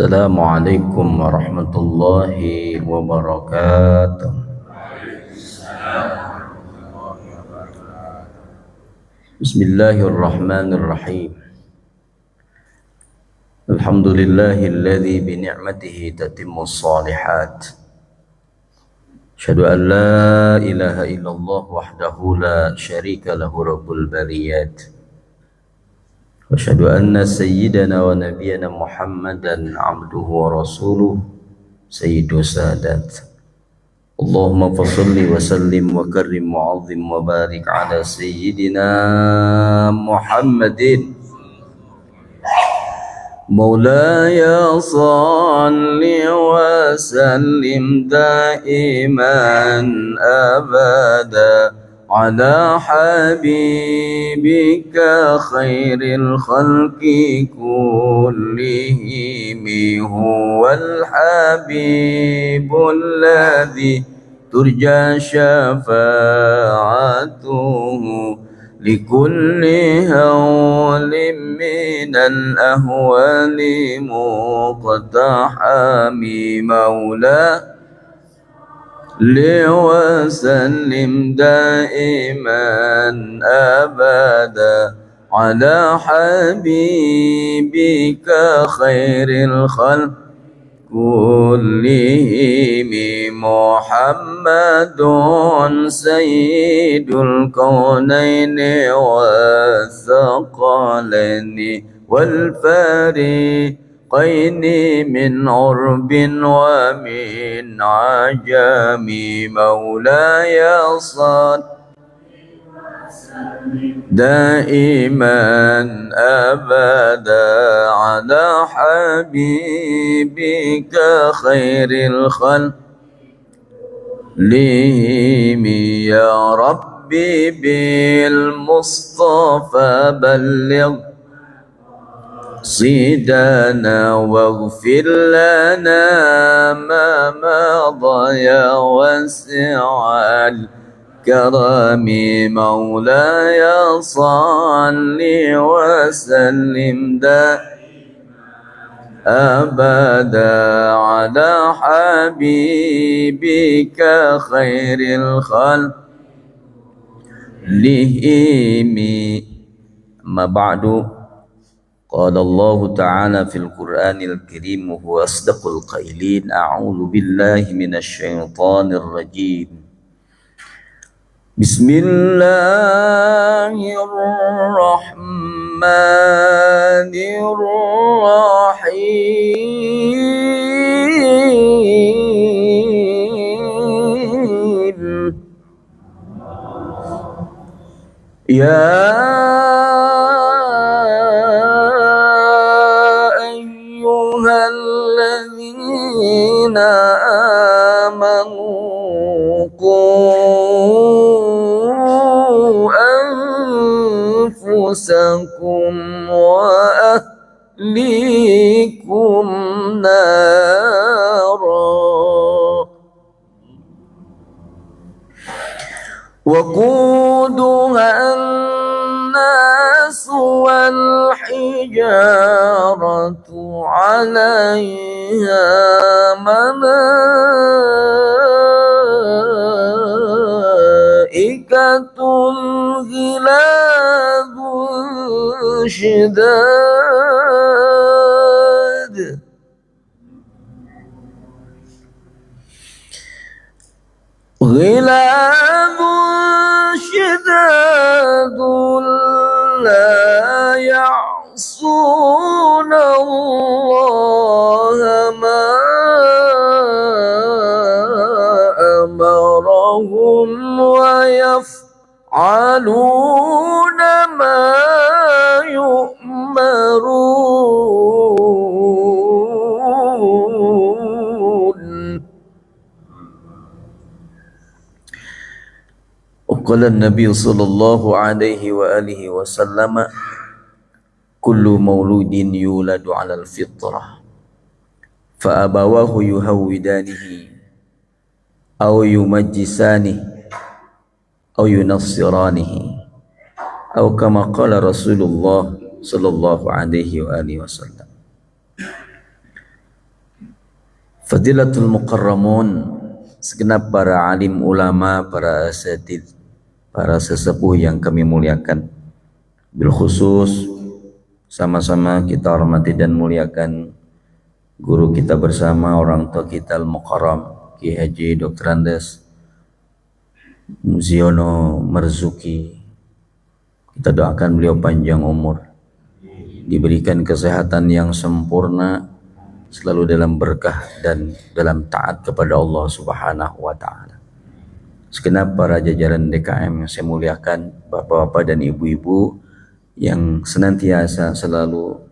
Assalamualaikum warahmatullahi wabarakatuh. Bismillahirrahmanirrahim. Alhamdulillahilladzi bi ni'matihi tatimmus shalihat. Asyhadu an la ilaha illallah wahdahu la syarika lahu rabbul bariyat. وأشهد أن سيدنا ونبينا محمدا عبده ورسوله سيد السادات اللهم فصل وسلم وكرم وعظم وبارك على سيدنا محمد مولاي صل وسلم دائما أبدا على حبيبك خير الخلق كلهم هو الحبيب الذي ترجى شفاعته لكل هول من الأهوال مقتحم مولاه وسلم دائما أبدا على حبيبك خير الخلق كلهم محمد سيد الكونين والثقلين والفريقين من عرب ومن عجم مولاي صل دائما أبدا على حبيبك خير الخلق لهم يا ربي بالمصطفى بلغ صيدنا واغفر لنا ما مضى يا واسع الكرم مولاي صل وسلم أبدا على حبيبك خير الخلق لهم ما بعد قال الله تعالى في القرآن الكريم وهو أصدق القائلين أعوذ بالله من الشيطان الرجيم بسم الله الرحمن الرحيم يا الذين آمنوا قوا أنفسكم وأهليكم نارا وقودها الناس والحجارة عليها ملائكة غلاظ شداد شداد لا يعصون الله ما أمرهم ويفعلون ما يؤمرون. وقال النبي صلى الله عليه وآله وسلم كل مولود يولد على الفطرة فأبواه يهودانه أو يمجسانه أو ينصرانه أو كما قال رسول الله صلى الله عليه وآله وسلم. Fadilatul Mukarramun, segenap para alim ulama, para asatid, para sesepuh yang kami muliakan, bil khusus sama-sama kita hormati dan muliakan guru kita bersama, orang tua kita Al-Mukarram Ki Haji Dr. Andes Muziono Marzuki. Kita doakan beliau panjang umur, diberikan kesehatan yang sempurna, selalu dalam berkah dan dalam taat kepada Allah Subhanahu wa taala. Segenap para jajaran DKM yang saya muliakan, bapak-bapak dan ibu-ibu yang senantiasa selalu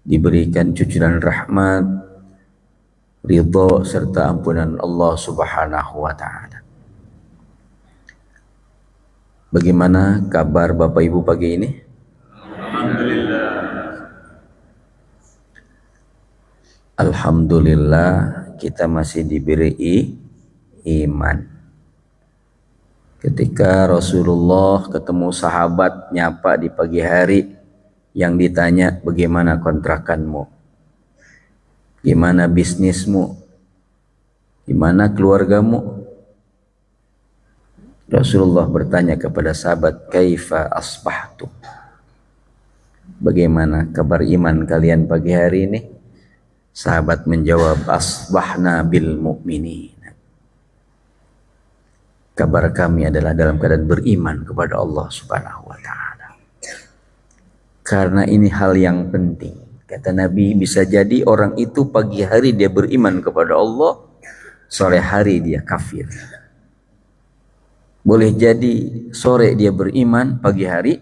diberikan cucuran rahmat, ridho serta ampunan Allah Subhanahu wa taala. Bagaimana kabar Bapak Ibu pagi ini? Alhamdulillah kita masih diberi iman. Ketika Rasulullah ketemu sahabat nyapa di pagi hari, yang ditanya bagaimana kontrakanmu, gimana bisnismu, gimana keluargamu, Rasulullah bertanya kepada sahabat, kaifa asbahtu, bagaimana kabar iman kalian pagi hari ini? Sahabat menjawab, asbahna bil mu'minin, kabar kami adalah dalam keadaan beriman kepada Allah Subhanahu wa taala. Karena ini hal yang penting. Kata Nabi, bisa jadi orang itu pagi hari dia beriman kepada Allah, sore hari dia kafir. Boleh jadi sore dia beriman, pagi hari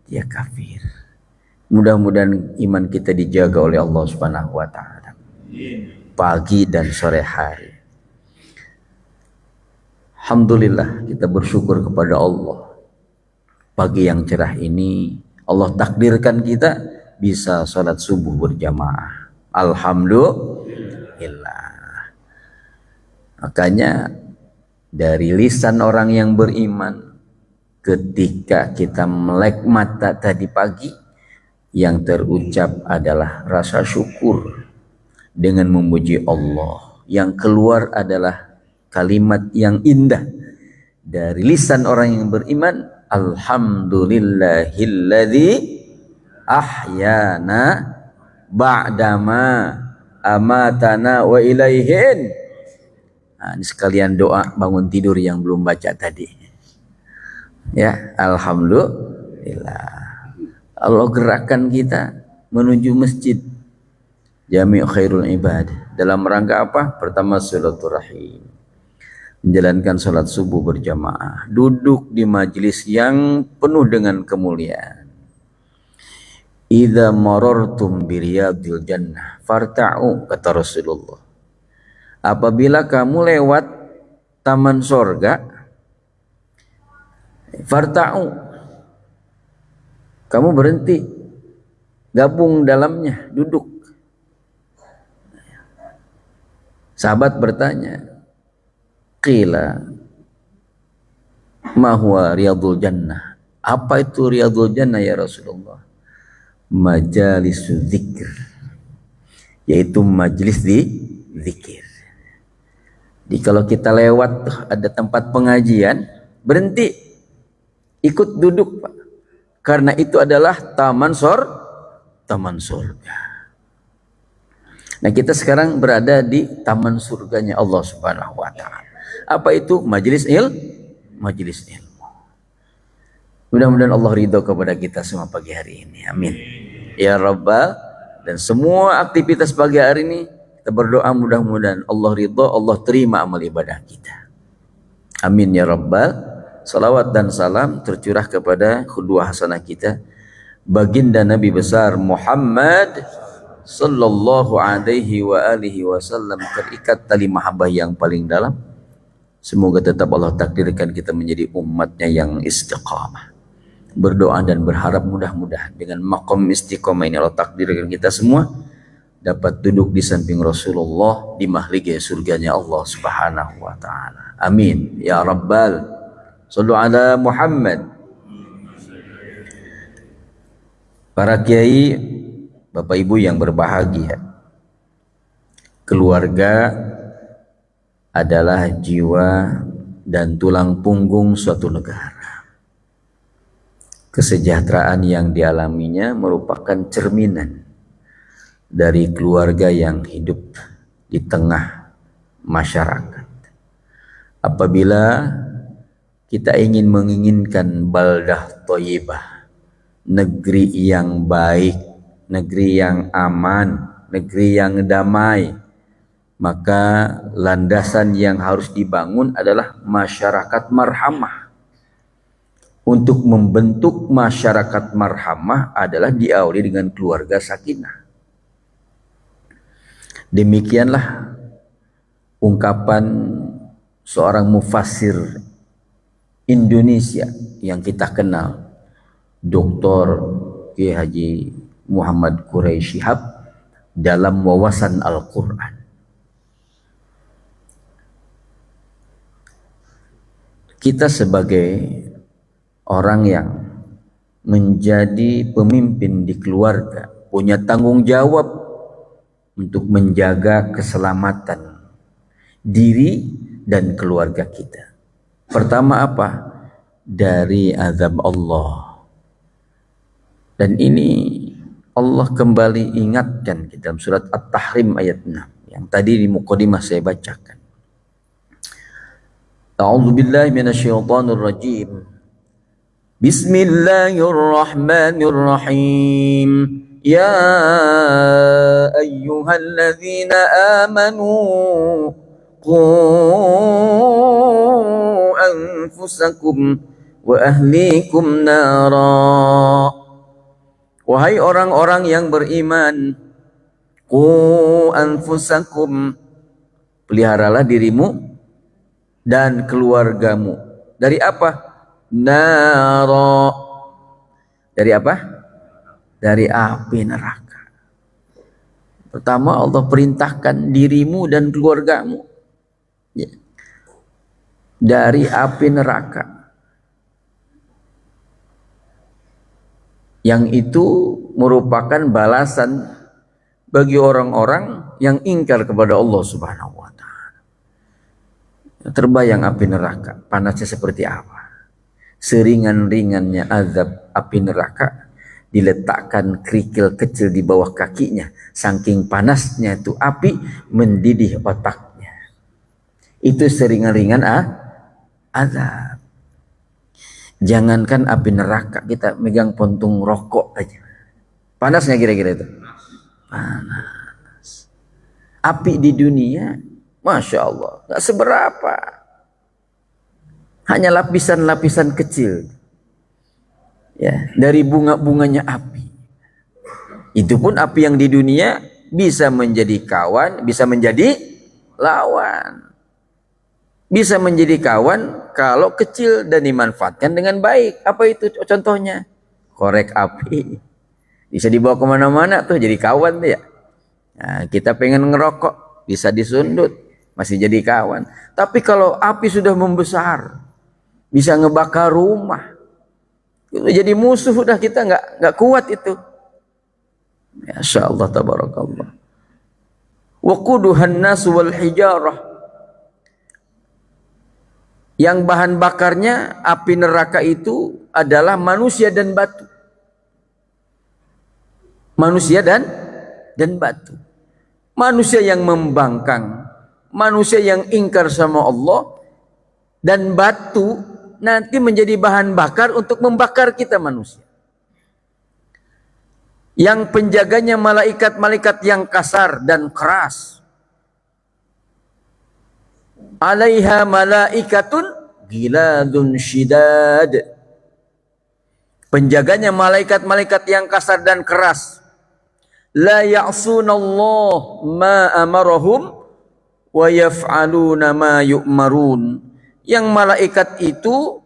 dia kafir. Mudah-mudahan iman kita dijaga oleh Allah Subhanahu wa taala, pagi dan sore hari. Alhamdulillah kita bersyukur kepada Allah. Pagi yang cerah ini Allah takdirkan kita bisa salat subuh berjamaah. Alhamdulillah. Makanya dari lisan orang yang beriman, ketika kita melek mata tadi pagi, yang terucap adalah rasa syukur dengan memuji Allah. Yang keluar adalah kalimat yang indah dari lisan orang yang beriman, alhamdulillahilladzi ahyana ba'dama amatana wa ilaihin. Nah, ini sekalian doa bangun tidur yang belum baca tadi. Ya, alhamdulillah. Allah gerakkan kita menuju masjid Jami' Khairul Ibad dalam rangka apa? Pertama, silaturahim, menjalankan salat subuh berjamaah, duduk di majelis yang penuh dengan kemuliaan. Idza marartum bi riyadil jannah farta'u, kata Rasulullah. Apabila kamu lewat taman sorga, farta'u, kamu berhenti, gabung dalamnya, duduk. Sahabat bertanya, qila ma huwa riyadul jannah, apa itu riyadul jannah ya Rasulullah? Majalisu dzikr, yaitu majelis di zikir. Jadi kalau kita lewat ada tempat pengajian, berhenti, ikut duduk, Pak. Karena itu adalah taman surga. Nah, kita sekarang berada di taman surganya Allah Subhanahu wa taala. Apa itu? Majelis ilmu. Mudah-mudahan Allah ridho kepada kita semua pagi hari ini. Amin. Ya Rabbal, dan semua aktivitas pagi hari ini kita berdoa mudah-mudahan Allah ridho, Allah terima amal ibadah kita. Amin ya Rabbal. Salawat dan salam tercurah kepada qudwah hasanah kita, baginda Nabi besar Muhammad sallallahu alaihi wa alihi wasallam, terikat tali mahabbah yang paling dalam. Semoga tetap Allah takdirkan kita menjadi umatnya yang istiqamah. Berdoa dan berharap mudah-mudahan dengan maqam istiqamah ini Allah takdirkan kita semua dapat duduk di samping Rasulullah di mahligai surganya Allah Subhanahu wa taala. Amin ya Rabbal. Sallu ala Muhammad. Para kiai, Bapak Ibu yang berbahagia, Keluarga adalah jiwa dan tulang punggung suatu negara. Kesejahteraan yang dialaminya merupakan cerminan dari keluarga yang hidup di tengah masyarakat. Apabila kita ingin menginginkan baldah thayyibah, negeri yang baik, negeri yang aman, negeri yang damai, maka landasan yang harus dibangun adalah masyarakat marhamah. Untuk membentuk masyarakat marhamah adalah diawali dengan keluarga sakinah. Demikianlah ungkapan seorang mufassir Indonesia yang kita kenal, Dr. Kiai Haji Muhammad Quraish Shihab, dalam wawasan Al-Quran. Kita sebagai orang yang menjadi pemimpin di keluarga punya tanggung jawab untuk menjaga keselamatan diri dan keluarga kita. Pertama apa? Dari azab Allah. Dan ini Allah kembali ingatkan kita dalam surat At-Tahrim ayat 6 yang tadi di mukadimah saya bacakan. A'udzu billahi minasyaitonir rajim. Bismillahirrahmanirrahim. Ya ayyuhalladzina amanu qu anfusakum wa ahlikum nara. Wahai orang-orang yang beriman, qu anfusakum, peliharalah dirimu dan keluargamu. Dari apa? Nara. Dari apa? Dari api neraka. Pertama Allah perintahkan dirimu dan keluargamu ya, dari api neraka. Yang itu merupakan balasan bagi orang-orang yang ingkar kepada Allah Subhanahu wa ta'ala. Terbayang api neraka, panasnya seperti apa? Seringan-ringannya azab api neraka, diletakkan kerikil kecil di bawah kakinya, saking panasnya itu api mendidih otaknya. Itu seringan-ringan azab. Jangankan api neraka, kita megang puntung rokok aja, panasnya kira-kira itu. Panas. Api di dunia, Masya Allah, gak seberapa, hanya lapisan-lapisan kecil ya, dari bunga-bunganya api. Itu pun api yang di dunia bisa menjadi kawan, bisa menjadi lawan. Bisa menjadi kawan kalau kecil dan dimanfaatkan dengan baik. Apa itu contohnya? Korek api. Bisa dibawa kemana-mana tuh, jadi kawan tuh ya. Nah, kita pengen ngerokok, bisa disundut, masih jadi kawan. Tapi kalau api sudah membesar, bisa ngebakar rumah, jadi musuh, udah kita nggak kuat itu. Masya Allah tabarakallah. Waquduhan nas wal hijarah. Yang bahan bakarnya api neraka itu adalah manusia dan batu. Manusia dan batu. Manusia yang membangkang, manusia yang ingkar sama Allah, dan batu nanti menjadi bahan bakar untuk membakar kita manusia. Yang penjaganya malaikat-malaikat yang kasar dan keras. Alaiha malaikatun giladun syidad. Penjaganya malaikat-malaikat yang kasar dan keras. La ya'sunallah ma amarahum wa yaf'aluna ma yu'marun. Yang malaikat itu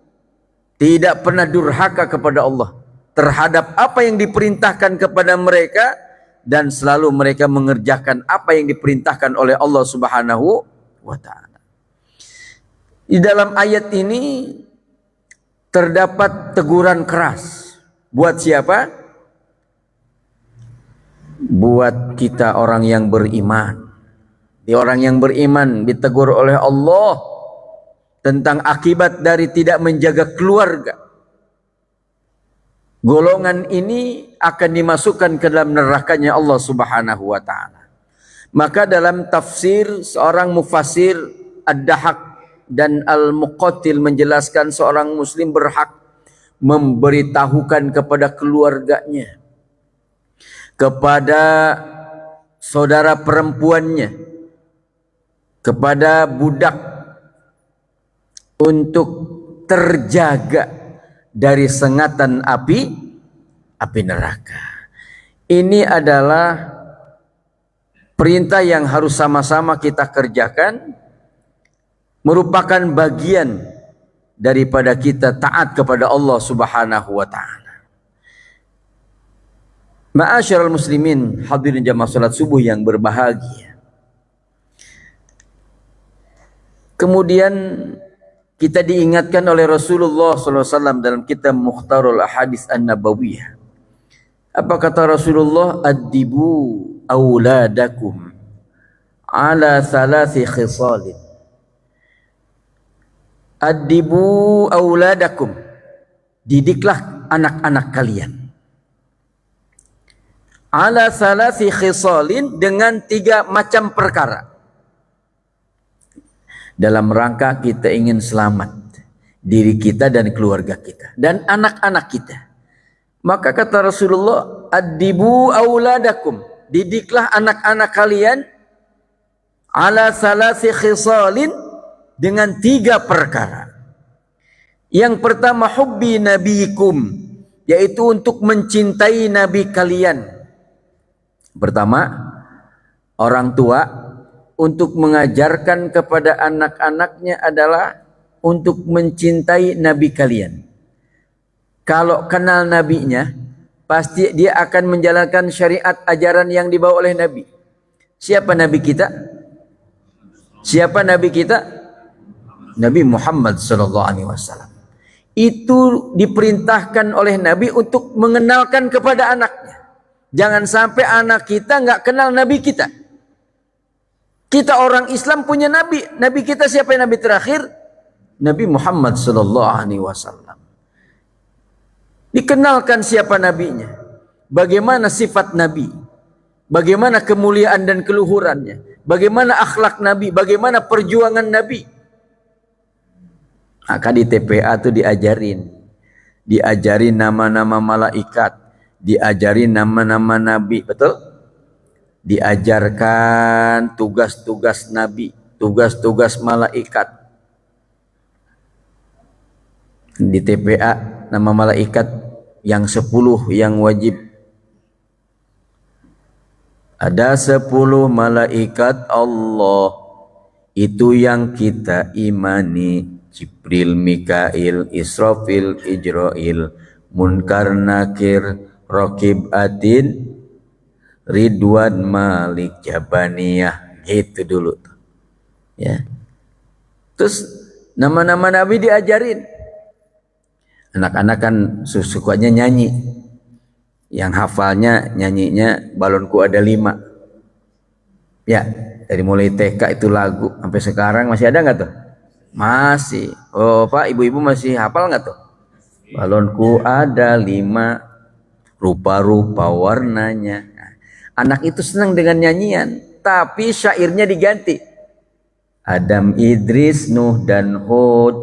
tidak pernah durhaka kepada Allah terhadap apa yang diperintahkan kepada mereka, dan selalu mereka mengerjakan apa yang diperintahkan oleh Allah Subhanahu wa ta'ala. Di dalam ayat ini terdapat teguran keras. Buat siapa? Buat kita orang yang beriman. Di orang yang beriman ditegur oleh Allah tentang akibat dari tidak menjaga keluarga. Golongan ini akan dimasukkan ke dalam nerakanya Allah Subhanahu wa taala. Maka dalam tafsir seorang mufassir Ad-Dahak dan Al-Muqatil menjelaskan seorang muslim berhak memberitahukan kepada keluarganya, kepada saudara perempuannya, kepada budak untuk terjaga dari sengatan api neraka. Ini adalah perintah yang harus sama-sama kita kerjakan, merupakan bagian daripada kita taat kepada Allah Subhanahu wa taala. Ma'asyiral muslimin, hadirin jamaah salat subuh yang berbahagia. Kemudian kita diingatkan oleh Rasulullah SAW dalam kitab Mukhtarul Ahadits An-Nabawiyah. Apa kata Rasulullah? Addibu auladakum ala thalathi khisalin. Addibu auladakum, didiklah anak-anak kalian. Ala thalathi khisalin, dengan 3 macam perkara. Dalam rangka kita ingin selamat diri kita dan keluarga kita dan anak-anak kita. Maka kata Rasulullah, addibu auladakum, didiklah anak-anak kalian ala salasi khisalin, dengan 3 perkara. Yang pertama, hubbi nabiyikum, yaitu untuk mencintai nabi kalian. Pertama, orang tua untuk mengajarkan kepada anak-anaknya adalah untuk mencintai nabi kalian. Kalau kenal nabinya, pasti dia akan menjalankan syariat ajaran yang dibawa oleh nabi. Siapa nabi kita? Siapa nabi kita? Nabi Muhammad sallallahu alaihi wasallam. Itu diperintahkan oleh nabi untuk mengenalkan kepada anaknya. Jangan sampai anak kita nggak kenal nabi kita. Kita orang Islam punya nabi. Nabi kita siapa yang nabi terakhir? Nabi Muhammad sallallahu alaihi wasallam. Dikenalkan siapa nabinya, bagaimana sifat nabi, bagaimana kemuliaan dan keluhurannya, bagaimana akhlak nabi, bagaimana perjuangan nabi. Maka di TPA itu diajarin nama-nama malaikat, diajarin nama-nama nabi, betul? Diajarkan tugas-tugas nabi, tugas-tugas malaikat. Di TPA nama malaikat yang 10 yang wajib. Ada 10 malaikat Allah, itu yang kita imani. Jibril, Mikail, Israfil, Ijrail, Munkar, Nakir, Raqib, Atid, Ridwan, Malik, Jabaniyah, gitu dulu tuh. Ya. Terus nama-nama nabi diajarin. Anak-anak kan sukanya nyanyi. Yang hafalnya nyanyinya balonku ada 5. Ya, dari mulai TK itu lagu sampai sekarang masih ada nggak tuh? Masih. Oh Pak, ibu-ibu masih hafal nggak tuh? Balonku ada 5, rupa-rupa warnanya. Anak itu senang dengan nyanyian, tapi syairnya diganti. Adam, Idris, Nuh dan Hud,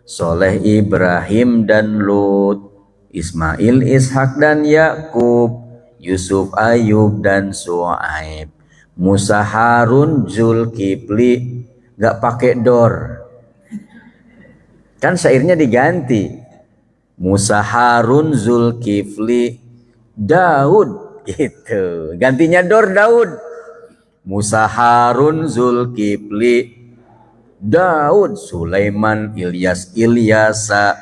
Soleh, Ibrahim dan Lut, Ismail, Ishak dan Yakub, Yusuf, Ayub dan Su'aib, Musa, Harun, Zulkifli. Gak pakai dor, kan syairnya diganti. Musa, Harun, Zulkifli, Daud, gitu. Gantinya dor, Daud. Musa, Harun, Zulkifli, Daud, Sulaiman, Ilyas, Ilyasa,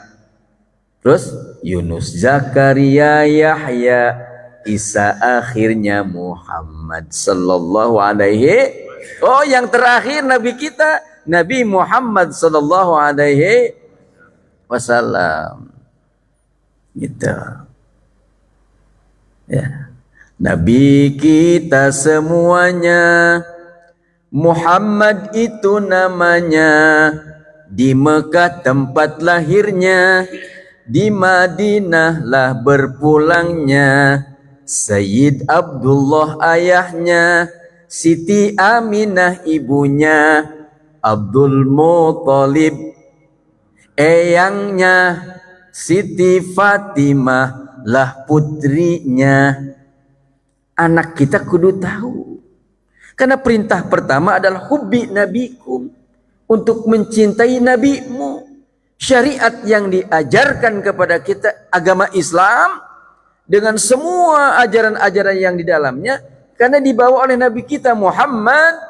terus Yunus, Zakaria, Yahya, Isa, akhirnya Muhammad sallallahu alaihi. Oh, yang terakhir nabi kita Nabi Muhammad sallallahu alaihi wasallam. Gitu. Ya. Nabi kita semuanya Muhammad itu namanya, di Mekah tempat lahirnya, di Madinah lah berpulangnya. Sayyid Abdullah ayahnya, Siti Aminah ibunya, Abdul Muthalib eyangnya, Siti Fatimah lah putrinya. Anak kita kudu tahu. Karena perintah pertama adalah hubbi nabikum, untuk mencintai nabimu. Syariat yang diajarkan kepada kita, agama Islam dengan semua ajaran-ajaran yang di dalamnya, karena dibawa oleh Nabi kita Muhammad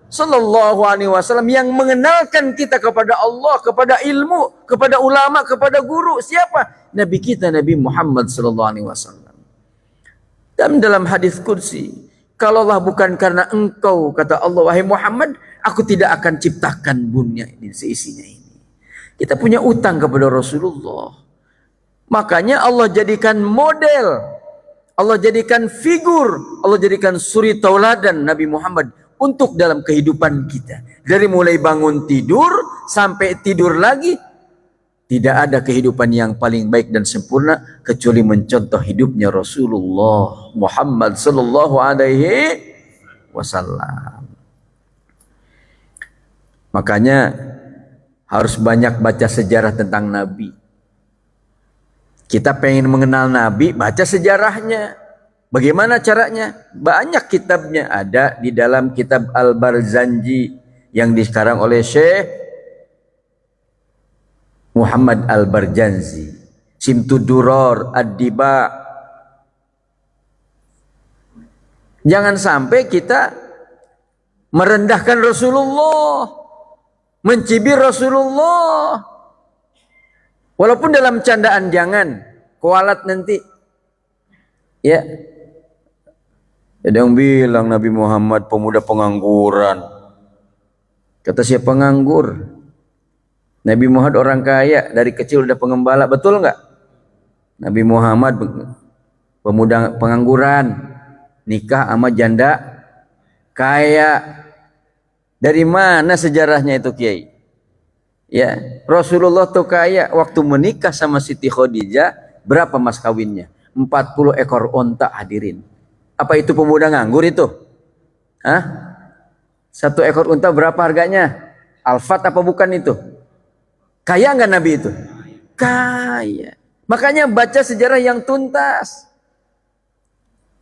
sallallahu alaihi wasallam, yang mengenalkan kita kepada Allah, kepada ilmu, kepada ulama, kepada guru. Siapa? Nabi kita, Nabi Muhammad sallallahu alaihi wasallam. Dan dalam hadis qudsi, kalaulah bukan karena engkau, kata Allah, wahai Muhammad, aku tidak akan ciptakan dunia ini seisinya ini. Kita punya utang kepada Rasulullah. Makanya Allah jadikan model, Allah jadikan figur, Allah jadikan suri tauladan Nabi Muhammad untuk dalam kehidupan kita. Dari mulai bangun tidur sampai tidur lagi, tidak ada kehidupan yang paling baik dan sempurna kecuali mencontoh hidupnya Rasulullah Muhammad sallallahu alaihi wasallam. Makanya harus banyak baca sejarah tentang Nabi. Kita pengen mengenal Nabi, baca sejarahnya. Bagaimana caranya? Banyak kitabnya, ada di dalam kitab Al-Barzanji yang dikarang oleh Syekh Muhammad Al-Barzanji, Simtudurar Ad-Diba. Jangan sampai kita merendahkan Rasulullah, mencibir Rasulullah. Walaupun dalam candaan jangan, kualat nanti. Ya. Ada yang bilang Nabi Muhammad pemuda pengangguran. Kata siapa penganggur? Nabi Muhammad orang kaya, dari kecil udah pengembala, betul enggak? Nabi Muhammad pemuda pengangguran, nikah sama janda kaya. Dari mana sejarahnya itu, Kiai? Ya, Rasulullah tuh kaya, waktu menikah sama Siti Khadijah, berapa mas kawinnya? 40 ekor onta, hadirin. Apa itu pemuda nganggur itu? Hah? 1 ekor unta berapa harganya? Alfat apa bukan itu? Kaya enggak Nabi itu? Kaya. Makanya baca sejarah yang tuntas.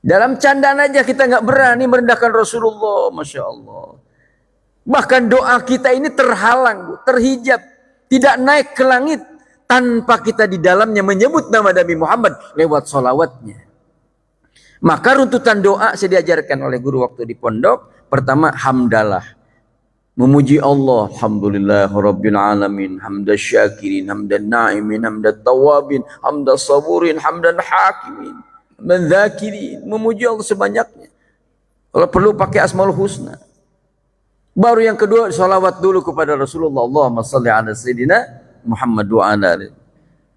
Dalam candaan aja kita nggak berani merendahkan Rasulullah, Masya Allah. Bahkan doa kita ini terhalang, terhijab, tidak naik ke langit tanpa kita di dalamnya menyebut nama Nabi Muhammad lewat sholawatnya. Maka runtutan doa saya diajarkan oleh guru waktu di pondok. Pertama, hamdalah, memuji Allah, alhamdulillah rabbil alamin, hamdan syakirin, hamdan na'imin, hamdan tawabin, hamdan saburin, hamdan hakimin, hamdan zakirin. Memuji Allah sebanyaknya. Kalau perlu pakai asmaul husna. Baru yang kedua, salawat dulu kepada Rasulullah. Allahumma salli ala sayyidina Muhammad wa ala alihi.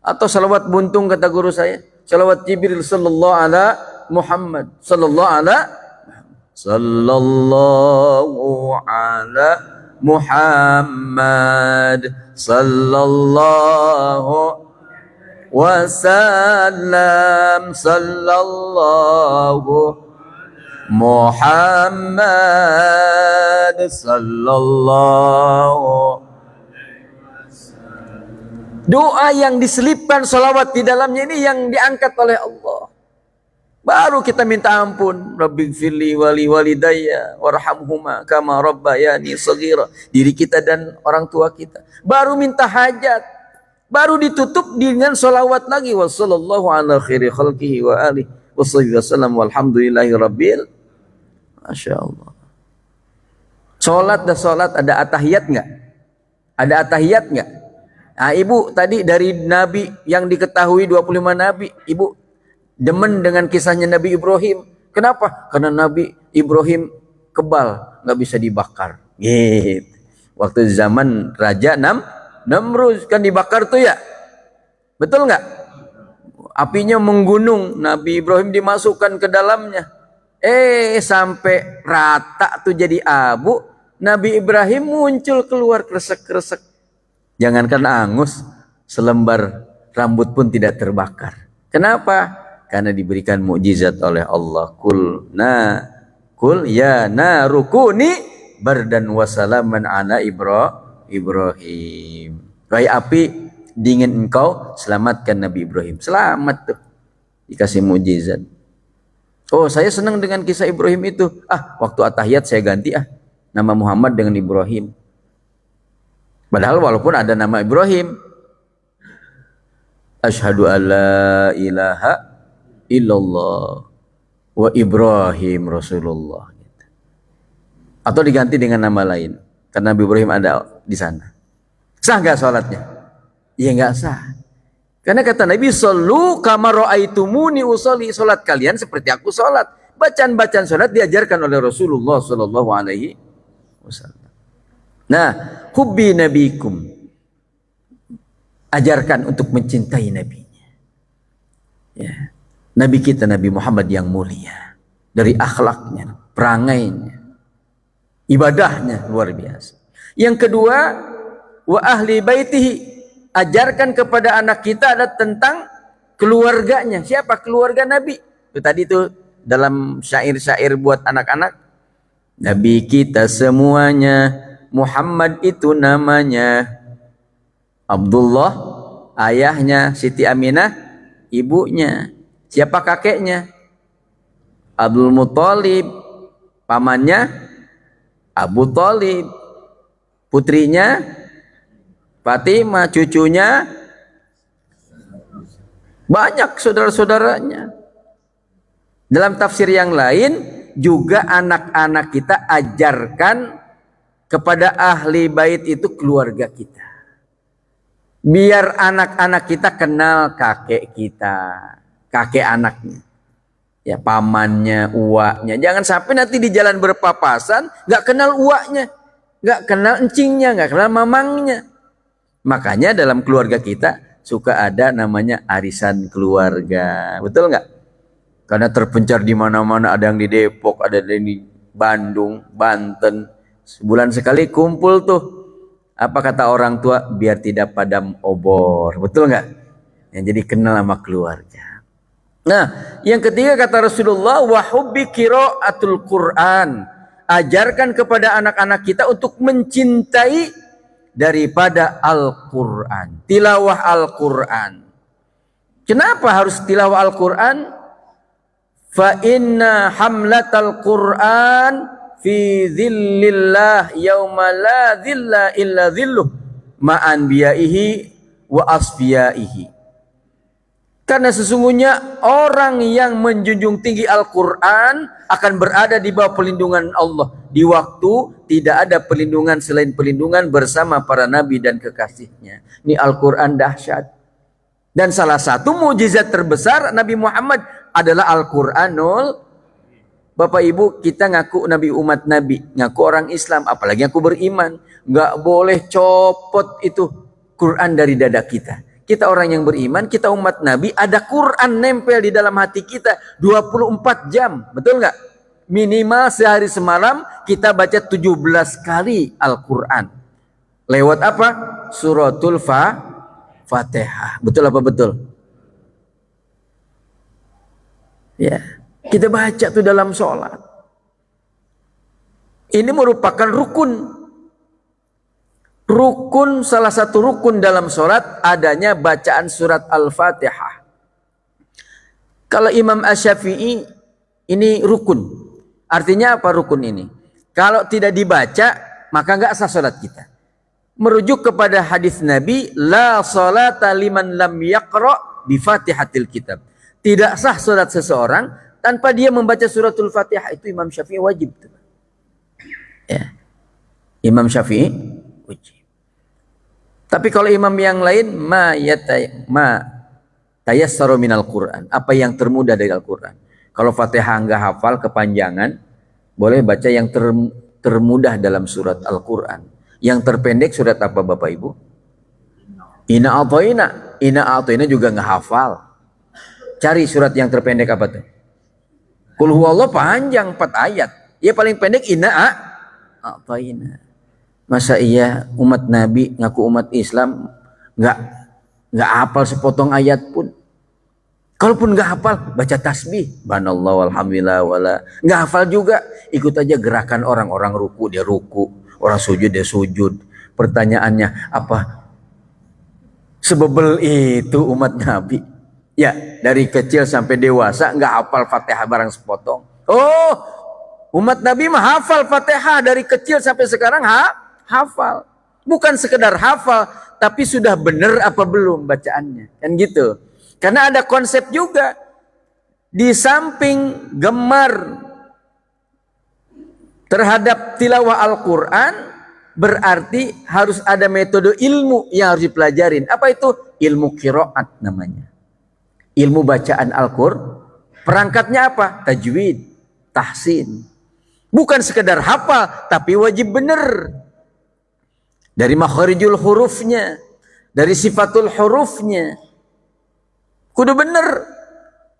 Atau salawat buntung kata guru saya, salawat Jibril sallallahu ala Muhammad sallallahu ala sallallahu ala Muhammad sallallahu wasallam sallallahu Muhammad sallallahu. Doa yang diselipkan salawat di dalamnya ini yang diangkat oleh Allah. Baru kita minta ampun. Rabbighfirli wali walidayya warhamhuma kama rabbayani shaghira. Diri kita dan orang tua kita. Baru minta hajat. Baru ditutup dengan salawat lagi. Wa sallallahu ala khairi khalqihi wa alihi wa sahbihi wasallam walhamdulillahi rabbil. Masya Allah. Sholat dan sholat ada atahiyat enggak? Ada atahiyat enggak? Nah, ibu tadi dari Nabi yang diketahui 25 Nabi, ibu demen dengan kisahnya Nabi Ibrahim. Kenapa? Karena Nabi Ibrahim kebal, nggak bisa dibakar. Gitu. Waktu zaman Raja Namrud kan dibakar tuh ya, betul nggak? Apinya menggunung, Nabi Ibrahim dimasukkan ke dalamnya. Sampai rata tuh jadi abu, Nabi Ibrahim muncul keluar kresek-kresek. Jangankan angus, selembar rambut pun tidak terbakar. Kenapa? Karena diberikan mukjizat oleh Allah. Kul ya narukuni bardan wasalaman ala Ibrahim. Wahai api, dingin engkau, selamatkan Nabi Ibrahim. Selamat tuh. Dikasih mukjizat. Oh, saya senang dengan kisah Ibrahim itu. Waktu at-tahiyat saya ganti nama Muhammad dengan Ibrahim. Padahal walaupun ada nama Ibrahim. Asyhadu alla ilaha illallah wa Ibrahim Rasulullah. Atau diganti dengan nama lain. Karena Nabi Ibrahim ada di sana. Sah nggak sholatnya? Ya nggak sah. Karena kata Nabi, "Shollu kama ra'aitumuni usolli." Sholat kalian seperti aku sholat. Bacaan-bacaan sholat diajarkan oleh Rasulullah Sallallahu Alaihi Wasallam. Nah, hubbi nabikum, ajarkan untuk mencintai nabinya. Ya. Nabi kita Nabi Muhammad yang mulia, dari akhlaknya, perangainya, ibadahnya luar biasa. Yang kedua, wa ahli baitihi, ajarkan kepada anak kita ada tentang keluarganya. Siapa keluarga Nabi? Itu tadi itu dalam syair-syair buat anak-anak. Nabi kita semuanya, Muhammad itu namanya, Abdullah ayahnya, Siti Aminah ibunya. Siapa kakeknya? Abdul Muthalib, pamannya Abu Thalib, putrinya Fatimah, cucunya banyak saudara-saudaranya. Dalam tafsir yang lain juga anak-anak kita ajarkan kepada ahli bait itu keluarga kita. Biar anak-anak kita kenal kakek kita, kakek anaknya, ya pamannya, uaknya. Jangan sampai nanti di jalan berpapasan nggak kenal uaknya, nggak kenal encingnya, nggak kenal mamangnya. Makanya dalam keluarga kita suka ada namanya arisan keluarga, betul nggak? Karena terpencar di mana-mana, ada yang di Depok, ada yang di Bandung, Banten. Sebulan sekali kumpul tuh. Apa kata orang tua? Biar tidak padam obor, betul nggak? Ya, jadi kenal sama keluarga. Nah, yang ketiga kata Rasulullah, wa hubbi qiraatul Quran. Ajarkan kepada anak-anak kita untuk mencintai daripada Al-Quran, tilawah Al-Quran. Kenapa harus tilawah Al-Quran? Fa inna hamlatal Quran fi dhillillah yauma la dhilla illa dhilluh ma'anbiyaihi wa asfiyaihi. Karena sesungguhnya orang yang menjunjung tinggi Al-Quran akan berada di bawah perlindungan Allah. Di waktu tidak ada perlindungan selain perlindungan bersama para nabi dan kekasihnya. Ini Al-Quran dahsyat. Dan salah satu mukjizat terbesar Nabi Muhammad adalah Al-Quranul. Bapak Ibu, kita ngaku Nabi umat Nabi, ngaku orang Islam, apalagi aku beriman. Nggak boleh copot itu Quran dari dada kita. Kita orang yang beriman, kita umat Nabi, ada Quran nempel di dalam hati kita 24 jam. Betul nggak? Minimal sehari semalam kita baca 17 kali Al-Quran. Lewat apa? Suratul Fatihah. Betul apa betul? Ya, kita baca tuh dalam sholat. Ini merupakan rukun. Rukun, salah satu rukun dalam sholat adanya bacaan surat Al-Fatihah. Kalau Imam Asy-Syafi'i ini rukun. Artinya apa rukun ini? Kalau tidak dibaca maka nggak sah sholat kita. Merujuk kepada hadis Nabi, la sholata liman lam yaqra bi Fatihatil kitab. Tidak sah sholat seseorang tanpa dia membaca suratul Fatihah. Itu Imam Syafi'i wajib. Ya. Imam Syafi'i wajib. Tapi kalau imam yang lain ma tayassaru minal Quran, apa yang termudah dari Al-Quran. Kalau Fatihah enggak hafal kepanjangan, boleh baca yang termudah dalam surat Al-Quran. Yang terpendek surat apa Bapak Ibu? Inna a'thaina juga enggak hafal. Cari surat yang terpendek apa tuh? Qul huwallahu panjang 4 ayat. Ya paling pendek inna a'tayna. Masa iya umat Nabi ngaku umat Islam nggak hafal sepotong ayat pun. Kalaupun nggak hafal, baca tasbih, banallah walhamdulillah wala. Nggak hafal juga, ikut aja gerakan orang ruku dia ruku, orang sujud dia sujud. Pertanyaannya apa? Sebebel itu umat Nabi. Ya, dari kecil sampai dewasa nggak hafal Fatihah barang sepotong. Oh, umat Nabi mah hafal Fatihah dari kecil sampai sekarang hafal. Bukan sekedar hafal, tapi sudah benar apa belum bacaannya. Kan gitu. Karena ada konsep juga. Di samping gemar terhadap tilawah Al-Quran, berarti harus ada metode ilmu yang harus dipelajarin. Apa itu? Ilmu qiraat namanya. Ilmu bacaan Al-Quran. Perangkatnya apa? Tajwid, tahsin. Bukan sekedar hafal, tapi wajib benar. Dari makharijul hurufnya, dari sifatul hurufnya. Kudu bener.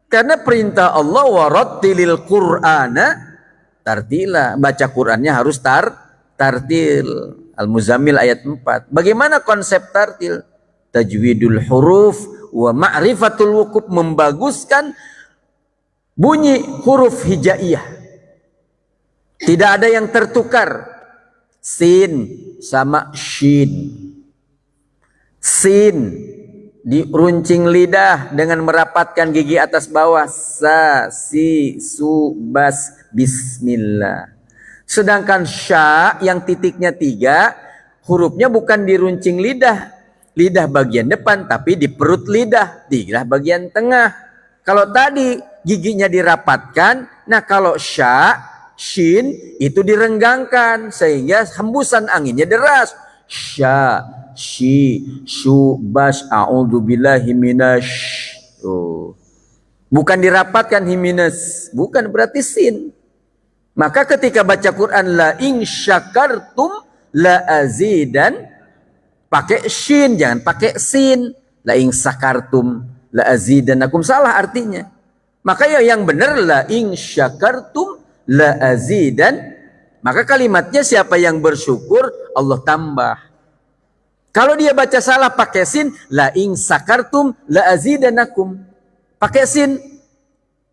Karena perintah Allah warattilil Qur'ana tartila. Baca Qur'annya harus tartil. Al-Muzammil ayat 4. Bagaimana konsep tartil? Tajwidul huruf wa ma'rifatul wukuf, membaguskan bunyi huruf hijaiyah. Tidak ada yang tertukar. Sin sama shin. Sin diruncing lidah dengan merapatkan gigi atas bawah. Sa, si, su, bas, bismillah. Sedangkan sya yang titiknya 3, hurufnya bukan diruncing lidah. Lidah bagian depan, tapi di perut lidah. Lidah bagian tengah. Kalau tadi giginya dirapatkan, nah kalau sya, shin itu direnggangkan. Sehingga hembusan anginnya deras. Sya, shi, shu, bas, a'udzubillahi minasy. Bukan dirapatkan himinas, bukan berarti sin. Maka ketika baca Quran la in syakartum la azidan, pakai shin, jangan pakai sin. La in syakartum la azidanakum, salah artinya. Maka yang benar la in syakartum la azidan. Maka kalimatnya siapa yang bersyukur Allah tambah. Kalau dia baca salah pakai sin, la in sakartum la azidanakum. Pakai sin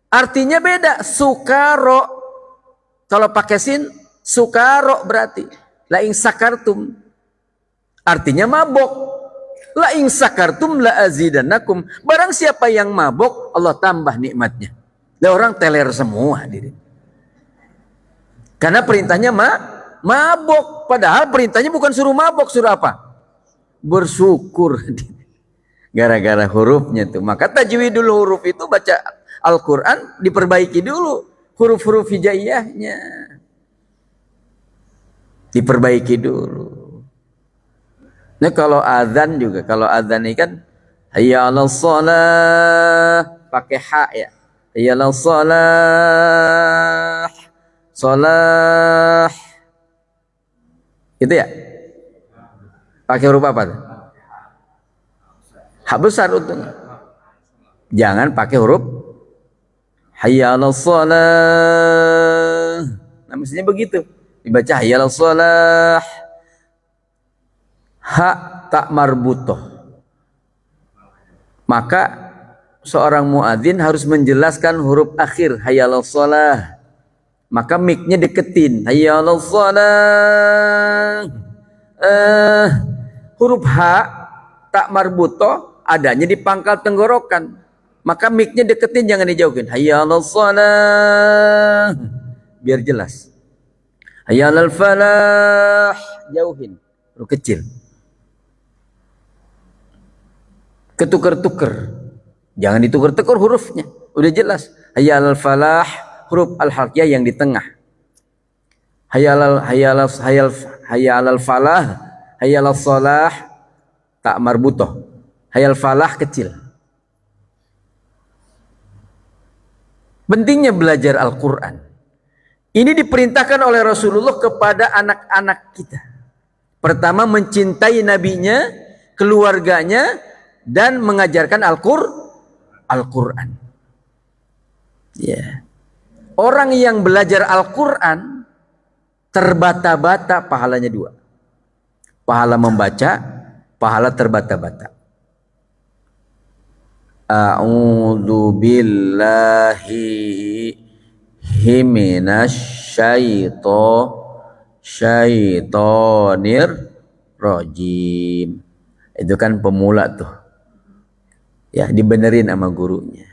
artinya beda. Sukaro. Kalau pakai sin, sukaro berarti. La in sakartum artinya mabok. La in sakartum la azidanakum. Barang siapa yang mabok, Allah tambah nikmatnya. Dan orang teler semua diri. Karena perintahnya mabok. Padahal perintahnya bukan suruh mabok, suruh apa? Bersyukur. Gara-gara hurufnya tuh. Maka tajwidul huruf itu baca Al-Quran diperbaiki dulu. Huruf-huruf hijaiyahnya diperbaiki dulu. Nah kalau azan juga. Kalau azan ini kan hayya 'alas shalah, pakai ha ya. Hayya 'alas shalah. Shalah. Itu ya? Pakai huruf apa? Hak besar untungnya. Jangan pakai huruf hayya 'alas shalah. Nah, mestinya begitu. Dibaca hayya 'alas shalah. Ha tak marbutoh. Maka seorang muadzin harus menjelaskan huruf akhir hayya 'alas shalah. Maka mic-nya deketin. Hayya 'alas shalah. Huruf H tak marbutoh adanya di pangkal tenggorokan. Maka mic-nya deketin, jangan dijauhin. Hayya 'alas shalah. Biar jelas. Hayya 'alal falah. Jauhin. Huruf kecil. Ketuker-tuker. Jangan ditukar-tukar hurufnya. Udah jelas. Hayya 'alal falah. Huruf al-halqiyah yang di tengah. Hayya 'alal falah. Hayya 'alas shalah tak marbutoh. Hayya 'alal falah kecil. Pentingnya belajar Al-Quran. Ini diperintahkan oleh Rasulullah kepada anak-anak kita. Pertama, mencintai nabinya, keluarganya, dan mengajarkan Al-Quran. Ya. Orang yang belajar Al-Quran terbata-bata pahalanya 2. Pahala membaca, pahala terbata-bata. A'udzu billahi syaitonir rajim. Itu kan pemula tuh. Ya, dibenerin sama gurunya.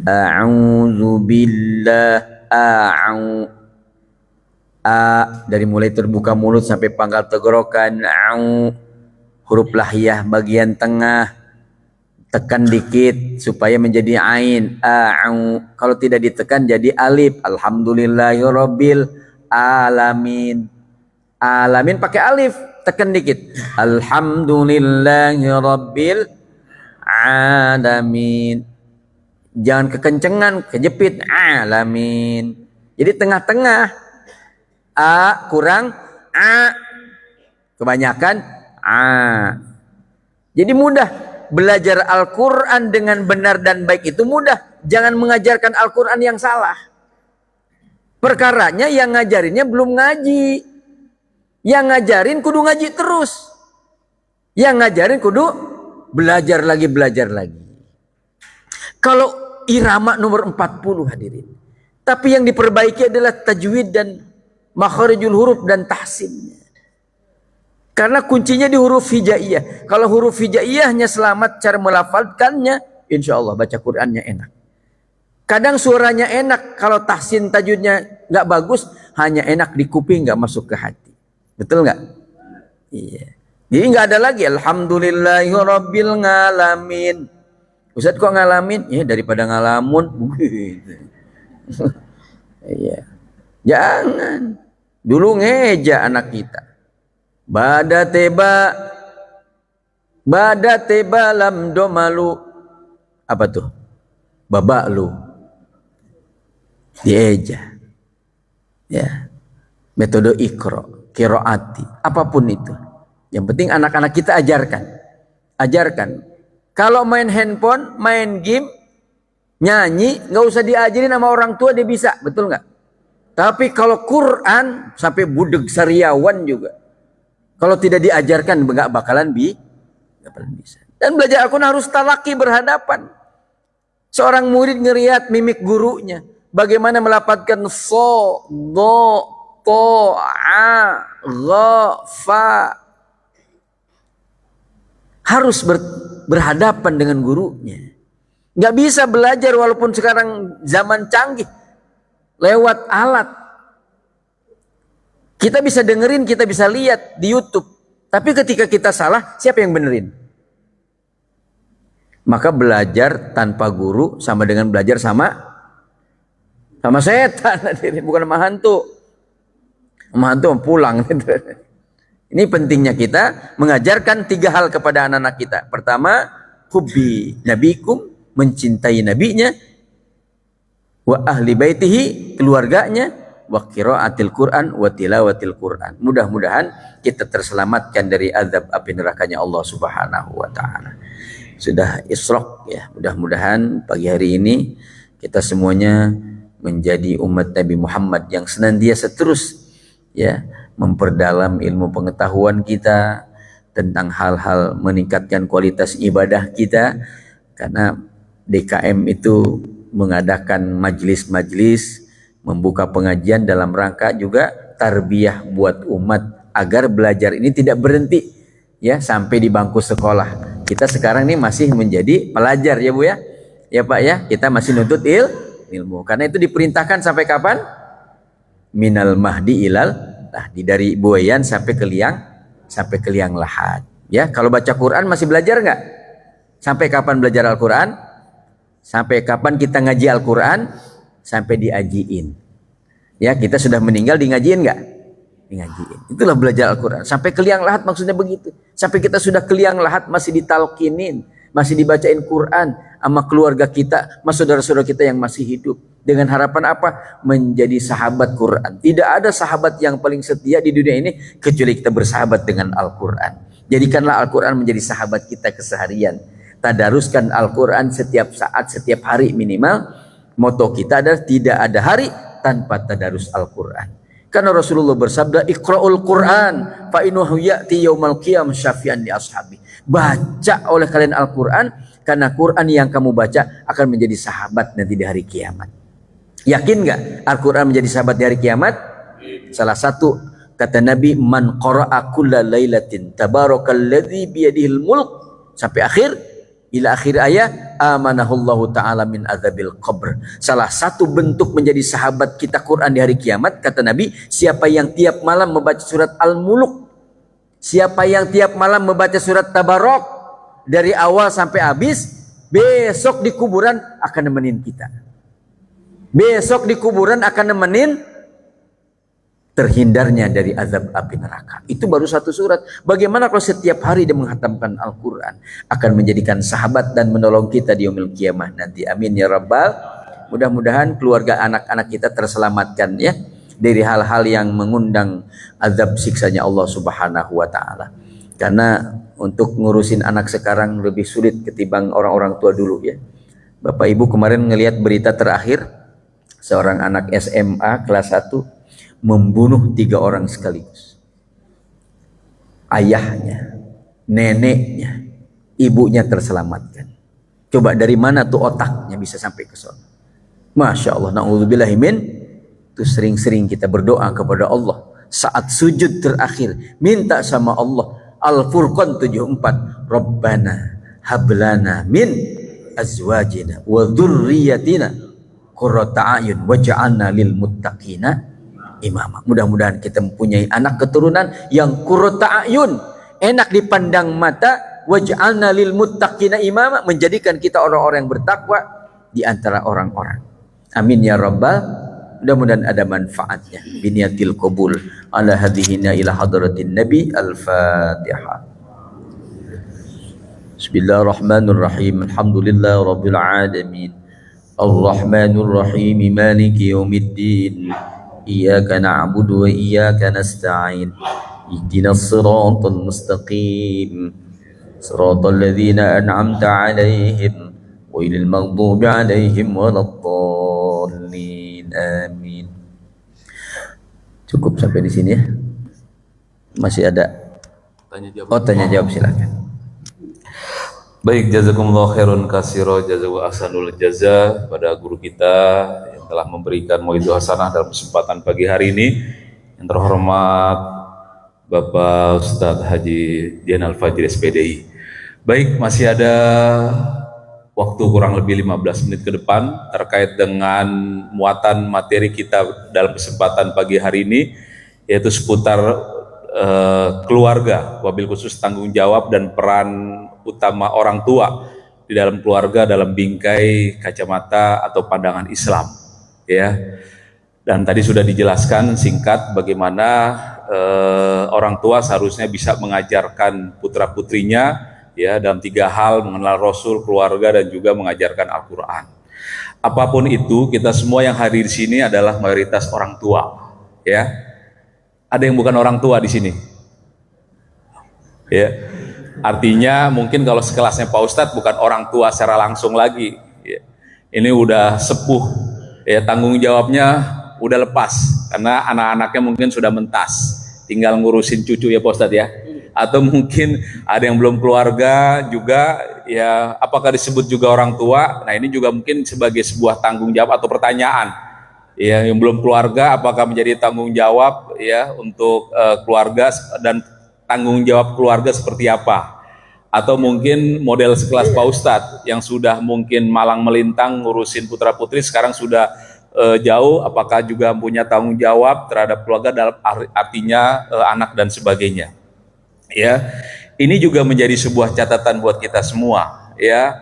A'udzu billah dari mulai terbuka mulut sampai pangkal tenggorokan. Huruf lahiyah bagian tengah tekan dikit supaya menjadi ain. Kalau tidak ditekan jadi alif. Alhamdulillahirabbil alamin. Alamin pakai alif, tekan dikit. Alhamdulillahirabbil alamin. Jangan kekencengan, kejepit. Alamin. Jadi tengah-tengah. A kurang, A kebanyakan, A. Jadi mudah. Belajar Al-Quran dengan benar dan baik itu mudah. Jangan mengajarkan Al-Quran yang salah. Perkaranya yang ngajarinnya belum ngaji. Yang ngajarin kudu ngaji terus. Yang ngajarin kudu belajar lagi, belajar lagi. Kalau irama nomor 40 hadirin. Tapi yang diperbaiki adalah tajwid dan makharijul huruf dan tahsinnya. Karena kuncinya di huruf hijaiyah. Kalau huruf hijaiyahnya selamat cara melafalkannya, insya Allah baca Qur'annya enak. Kadang suaranya enak, kalau tahsin tajwidnya nggak bagus, hanya enak di kuping, nggak masuk ke hati. Betul nggak? Iya. Jadi nggak ada lagi alhamdulillahirabbil ngalamin. Ustaz kok ngalamin? Ya daripada ngalamun. Iya. Jangan. Dulu ngeja anak kita. Bada teba lam domalu. Apa tuh? Babak lu. Dieja. Ya. Metode ikro, kiroati, apapun itu. Yang penting anak-anak kita ajarkan. Ajarkan. Kalau main handphone, main game, nyanyi, nggak usah diajarin sama orang tua, dia bisa. Betul nggak? Tapi kalau Quran, sampai budeg sariawan juga. Kalau tidak diajarkan nggak bakalan bisa. Dan belajar Al-Quran harus talaki berhadapan. Seorang murid ngelihat mimik gurunya, bagaimana melapatkan so, do, to, a, gha, fa. Harus berhadapan dengan gurunya. Nggak bisa belajar walaupun sekarang zaman canggih lewat alat. Kita bisa dengerin, kita bisa lihat di YouTube. Tapi ketika kita salah, siapa yang benerin? Maka belajar tanpa guru sama dengan belajar sama setan, bukan sama hantu. Sama hantu pulang. Ini pentingnya kita mengajarkan 3 hal kepada anak-anak kita. Pertama, hubbi nabikum, mencintai nabinya, wa ahli baitihi, keluarganya, wa qiraatil Quran wa tilawatil Quran. Mudah-mudahan kita terselamatkan dari azab api nerakanya Allah Subhanahu wa taala. Sudah Isra ya. Mudah-mudahan pagi hari ini kita semuanya menjadi umat Nabi Muhammad yang senantiasa terus ya memperdalam ilmu pengetahuan kita tentang hal-hal meningkatkan kualitas ibadah kita, karena DKM itu mengadakan majelis-majelis, membuka pengajian dalam rangka juga tarbiyah buat umat agar belajar ini tidak berhenti ya sampai di bangku sekolah. Kita sekarang ini masih menjadi pelajar ya Bu ya. Ya Pak ya, kita masih nuntut ilmu. Karena itu diperintahkan sampai kapan? Minal mahdi ilal lahdi, dari buayan sampai ke liang lahat. Ya, kalau baca Quran masih belajar nggak? Sampai kapan belajar Al-Quran? Sampai kapan kita ngaji Al-Quran? Sampai diajiin. Ya, kita sudah meninggal di ngajiin nggak? Di ngajiin. Itulah belajar Al-Quran. Sampai ke liang lahat maksudnya begitu. Sampai kita sudah ke liang lahat masih ditalkinin, masih dibacain Quran sama keluarga kita, sama saudara-saudara kita yang masih hidup. Dengan harapan apa? Menjadi sahabat Quran. Tidak ada sahabat yang paling setia di dunia ini kecuali kita bersahabat dengan Al-Quran. Jadikanlah Al-Quran menjadi sahabat kita keseharian. Tadaruskan Al-Quran setiap saat, setiap hari minimal. Moto kita adalah tidak ada hari tanpa tadarus Al-Quran. Karena Rasulullah bersabda, Iqra'ul Quran fa innahu ya'ti yaumal qiyamah syafi'an li ashabi. Baca oleh kalian Al-Quran, karena Quran yang kamu baca akan menjadi sahabat nanti di hari kiamat. Yakin nggak Al-Quran menjadi sahabat di hari kiamat? Salah satu kata Nabi, man qara'a kulla lailatin tabarakalladzi biyadihil mulk, sampai akhir, ila akhir ayat, amanahullahu ta'ala min adzabil qabr. Salah satu bentuk menjadi sahabat kita Quran di hari kiamat, kata Nabi, siapa yang tiap malam membaca surat Al-Mulk, siapa yang tiap malam membaca surat Tabarok dari awal sampai habis, besok di kuburan akan nemenin kita. Besok di kuburan akan nemenin terhindarnya dari azab api neraka. Itu baru satu surat. Bagaimana kalau setiap hari dia menghatamkan Al-Quran, akan menjadikan sahabat dan menolong kita di yaumil qiyamah nanti. Amin ya rabbal. Mudah-mudahan keluarga anak-anak kita terselamatkan ya dari hal-hal yang mengundang azab siksanya Allah Subhanahu wa taala. Karena untuk ngurusin anak sekarang lebih sulit ketimbang orang-orang tua dulu ya. Bapak Ibu kemarin ngelihat berita terakhir, seorang anak SMA kelas 1 membunuh 3 orang sekaligus. Ayahnya, neneknya, ibunya terselamatkan. Coba dari mana tuh otaknya bisa sampai ke sana? Masya Allah, na'udzubillahi min. Itu sering-sering kita berdoa kepada Allah saat sujud terakhir, minta sama Allah. Al-Furqan 74, Rabbana hablana min azwajina wa dzurriyyatina qurrata a'yun waj'alna lil muttaqina imama. Mudah-mudahan kita mempunyai anak keturunan yang qurrata a'yun, enak dipandang mata, waj'alna lil muttaqina imama, menjadikan kita orang-orang yang bertakwa di antara orang-orang. Amin ya rabbal. Mudah-mudahan ada manfaatnya. Biniyatil qabul ala hadhina ila hadratin nabi. Al-Fatihah. Bismillahirrahmanirrahim. Alhamdulillah rabbil alamin. Ar-Rahmanir Rahim, Maliki Yaumiddin. Iyyaka na'budu wa iyyaka nasta'in. Ihdinas siratal mustaqim. Siratal ladzina an'amta 'alaihim ghairil maghdubi 'alaihim waladdallin. Amin. Cukup sampai di sini ya. Masih ada tanya jawab? Oh, tanya jawab silakan. Baik, jazakumullah khairun katsira, jazakumullah ahsanul jaza pada guru kita yang telah memberikan mauidhah hasanah dalam kesempatan pagi hari ini. Yang terhormat Bapak Ustadz Haji Dian Al-Fajri SPDI. Baik, masih ada waktu kurang lebih 15 menit ke depan terkait dengan muatan materi kita dalam kesempatan pagi hari ini, yaitu seputar keluarga, wabil khusus tanggung jawab dan peran utama orang tua di dalam keluarga dalam bingkai kacamata atau pandangan Islam ya. Dan tadi sudah dijelaskan singkat bagaimana orang tua seharusnya bisa mengajarkan putra putrinya ya dalam 3 hal: mengenal Rasul, keluarga, dan juga mengajarkan Al-Quran. Apapun itu, kita semua yang hadir di sini adalah mayoritas orang tua ya. Ada yang bukan orang tua di sini ya. Artinya mungkin kalau sekelasnya Pak Ustadz bukan orang tua secara langsung lagi ya. Ini udah sepuh ya, tanggung jawabnya udah lepas karena anak-anaknya mungkin sudah mentas, tinggal ngurusin cucu ya Pak Ustadz ya. Atau mungkin ada yang belum keluarga juga ya, apakah disebut juga orang tua? Nah ini juga mungkin sebagai sebuah tanggung jawab atau pertanyaan ya, yang belum keluarga apakah menjadi tanggung jawab ya untuk keluarga, dan tanggung jawab keluarga seperti apa? Atau mungkin model sekelas Pak Ustadz yang sudah mungkin malang melintang ngurusin putra putri, sekarang sudah jauh, apakah juga punya tanggung jawab terhadap keluarga dalam artinya anak dan sebagainya ya. Ini juga menjadi sebuah catatan buat kita semua ya.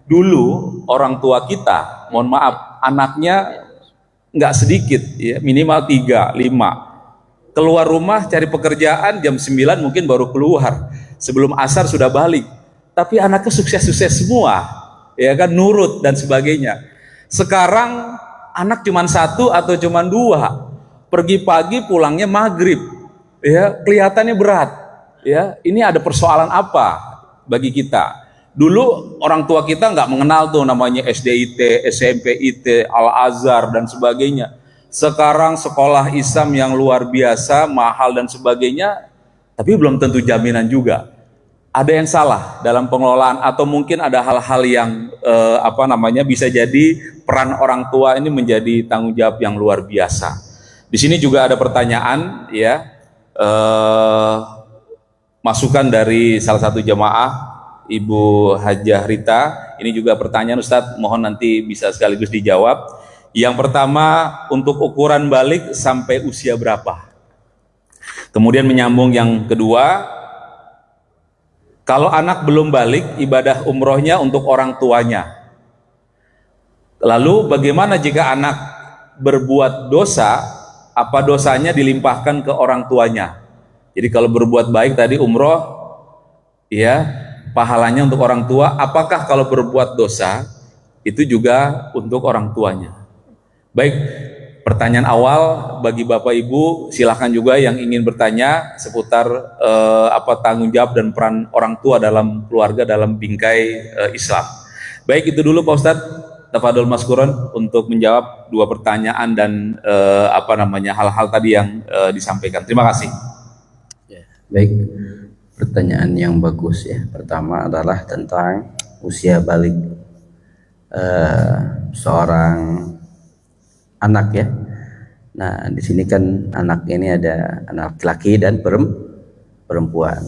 Dulu orang tua kita, mohon maaf, anaknya nggak sedikit ya, minimal 3, 5. Keluar rumah cari pekerjaan jam 9 mungkin baru keluar, sebelum asar sudah balik. Tapi anaknya sukses-sukses semua ya kan, nurut dan sebagainya. Sekarang anak cuma 1 atau cuma 2, pergi pagi pulangnya maghrib ya, kelihatannya berat ya. Ini ada persoalan apa bagi kita? Dulu orang tua kita nggak mengenal tuh namanya SDIT, SMPIT, Al-Azhar dan sebagainya. Sekarang sekolah Islam yang luar biasa, mahal dan sebagainya, tapi belum tentu jaminan juga. Ada yang salah dalam pengelolaan atau mungkin ada hal-hal yang bisa jadi peran orang tua ini menjadi tanggung jawab yang luar biasa. Di sini juga ada pertanyaan ya, masukan dari salah satu jemaah Ibu Hajah Rita. Ini juga pertanyaan Ustadz, mohon nanti bisa sekaligus dijawab. Yang pertama, untuk ukuran balik sampai usia berapa? Kemudian menyambung yang kedua, kalau anak belum balik, ibadah umrohnya untuk orang tuanya. Lalu bagaimana jika anak berbuat dosa, apa dosanya dilimpahkan ke orang tuanya? Jadi kalau berbuat baik tadi umroh, ya pahalanya untuk orang tua. Apakah kalau berbuat dosa itu juga untuk orang tuanya? Baik, pertanyaan awal bagi Bapak Ibu, silahkan juga yang ingin bertanya seputar tanggung jawab dan peran orang tua dalam keluarga dalam bingkai Islam. Baik, itu dulu Pak Ustadz. Tafadhol Maskuron untuk menjawab dua pertanyaan dan hal-hal tadi yang disampaikan. Terima kasih. Ya, baik, pertanyaan yang bagus ya. Pertama adalah tentang usia balik seorang anak ya. Nah, di sini kan anak ini ada anak laki dan perempuan.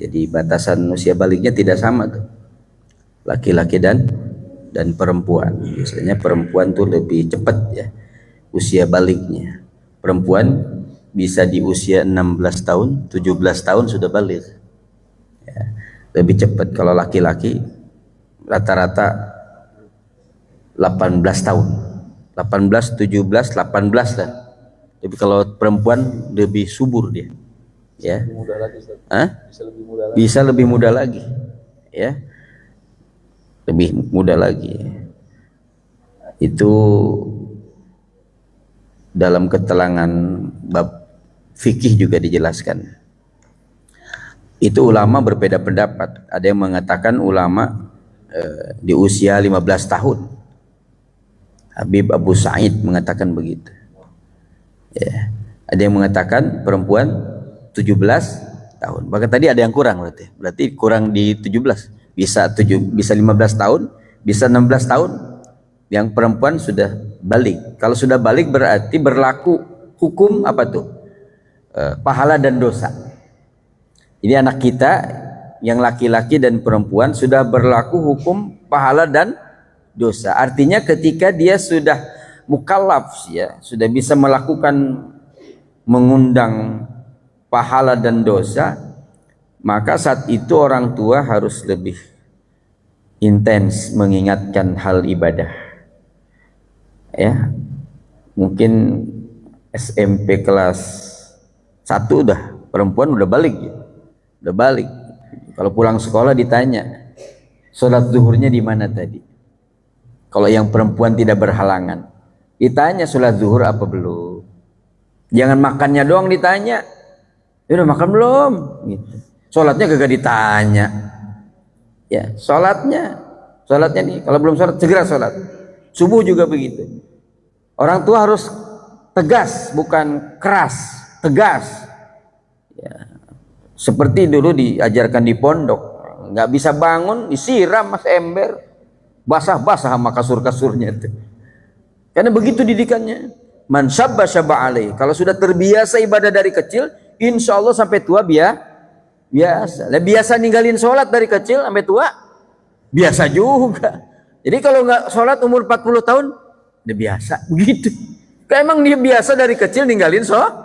Jadi batasan usia baliknya tidak sama tuh. Laki-laki dan perempuan. Biasanya perempuan tuh lebih cepat ya usia baliknya. Perempuan bisa di usia 16 tahun, 17 tahun sudah balik. Ya, lebih cepat. Kalau laki-laki rata-rata 18 tahun. 18, 17, 18 lah. Tapi kalau perempuan lebih subur dia. Ya. Lebih muda lagi, bisa lebih muda lagi. Ya. Lebih muda lagi. Itu dalam keterangan bab fikih juga dijelaskan. Itu ulama berbeda pendapat. Ada yang mengatakan ulama di usia 15 tahun. Habib Abu Sa'id mengatakan begitu. Ya. Ada yang mengatakan perempuan 17 tahun. Bahkan tadi ada yang kurang berarti. Berarti kurang di 17. Bisa 15 tahun, bisa 16 tahun. Yang perempuan sudah balik. Kalau sudah balik berarti berlaku hukum apa tuh? Pahala dan dosa. Ini anak kita yang laki-laki dan perempuan sudah berlaku hukum pahala dan dosa. Artinya ketika dia sudah mukallaf ya, sudah bisa melakukan mengundang pahala dan dosa, maka saat itu orang tua harus lebih intens mengingatkan hal ibadah. Ya. Mungkin SMP kelas 1 udah perempuan udah balik ya. Udah balik. Kalau pulang sekolah ditanya, sholat zuhurnya di mana tadi? Kalau yang perempuan tidak berhalangan, ditanya sholat zuhur apa belum. Jangan makannya doang ditanya, udah makan belum? Gitu. Sholatnya gak ditanya. Ya, sholatnya nih. Kalau belum sholat segera sholat. Subuh juga begitu. Orang tua harus tegas, bukan keras, tegas. Ya, seperti dulu diajarkan di pondok, nggak bisa bangun disiram mas ember. Basah-basah sama kasur-kasurnya itu. Karena begitu didikannya. Man syabba syabba alaih. Kalau sudah terbiasa ibadah dari kecil, insya Allah sampai tua biasa. Biasa ninggalin sholat dari kecil sampai tua, biasa juga. Jadi kalau nggak sholat umur 40 tahun, udah biasa. Begitu. Kayak emang dia biasa dari kecil ninggalin sholat.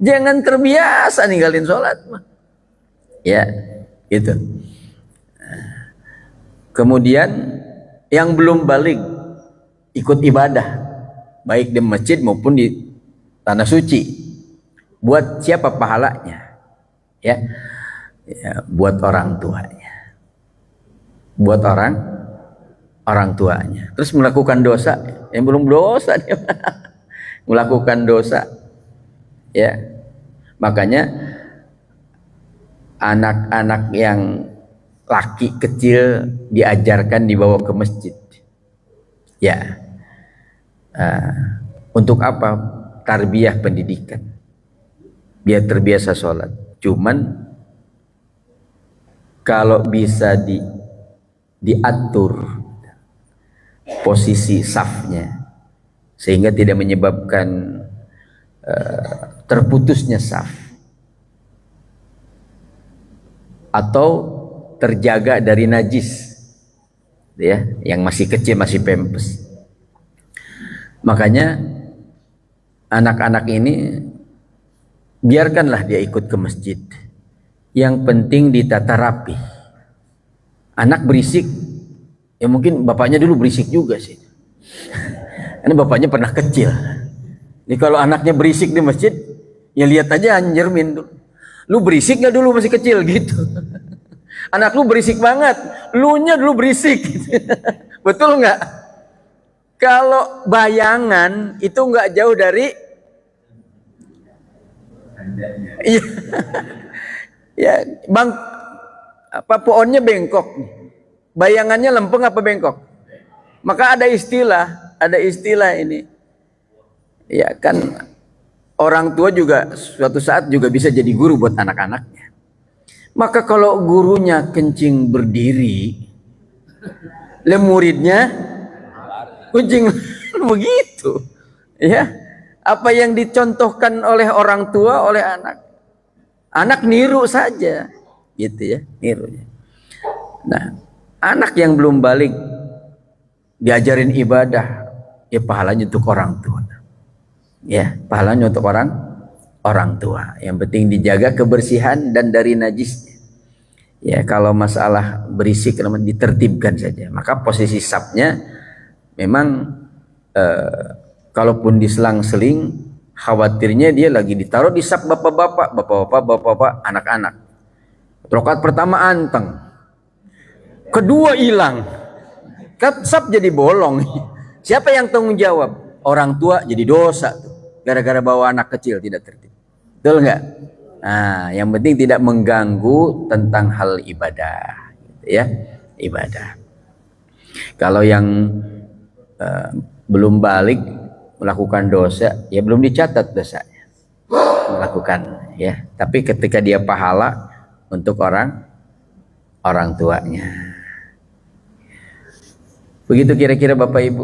Jangan terbiasa ninggalin sholat. Ya, gitu. Kemudian yang belum balik ikut ibadah baik di masjid maupun di tanah suci, buat siapa pahalanya? Ya, buat orang tuanya. Buat orang tuanya. Terus melakukan dosa, yang belum dosa dia melakukan dosa. Ya. Makanya anak-anak yang laki kecil diajarkan dibawa ke masjid. Ya. Untuk apa? Tarbiyah pendidikan. Biar terbiasa sholat. Cuman kalau bisa diatur posisi safnya sehingga tidak menyebabkan terputusnya saf atau terjaga dari najis, ya, yang masih kecil, masih pempes. Makanya anak-anak ini biarkanlah dia ikut ke masjid. Yang penting ditata rapi. Anak berisik, ya mungkin bapaknya dulu berisik juga sih. Ini bapaknya pernah kecil. Jadi kalau anaknya berisik di masjid, ya lihat aja anjermin dulu. Lu berisik gak dulu masih kecil gitu. Anak lu berisik banget, lu nya dulu berisik. Betul nggak? Kalau bayangan itu nggak jauh dari, iya, ya bang, apa pohonnya bengkok, bayangannya lempeng apa bengkok? Maka ada istilah ini, ya kan, orang tua juga suatu saat juga bisa jadi guru buat anak-anaknya. Maka kalau gurunya kencing berdiri, muridnya kucing begitu, ya. Apa yang dicontohkan oleh orang tua oleh anak niru saja, gitu ya, nirunya. Nah, anak yang belum balik diajarin ibadah, ya pahalanya untuk orang tua, ya pahalanya untuk orang tua. Yang penting dijaga kebersihan dan dari najisnya. Ya, kalau masalah berisik ditertibkan saja. Maka posisi sapnya memang kalaupun diselang-seling, khawatirnya dia lagi ditaruh di sap bapak-bapak, anak-anak. Rakaat pertama anteng, kedua hilang, sap jadi bolong. Siapa yang tanggung jawab? Orang tua jadi dosa tuh, gara-gara bawa anak kecil tidak tertib. Betul nggak? Nah, yang penting tidak mengganggu tentang hal ibadah, gitu ya, ibadah. Kalau yang belum balik melakukan dosa, ya belum dicatat dosanya, melakukan, ya. Tapi ketika dia pahala untuk orang tuanya. Begitu kira-kira Bapak Ibu.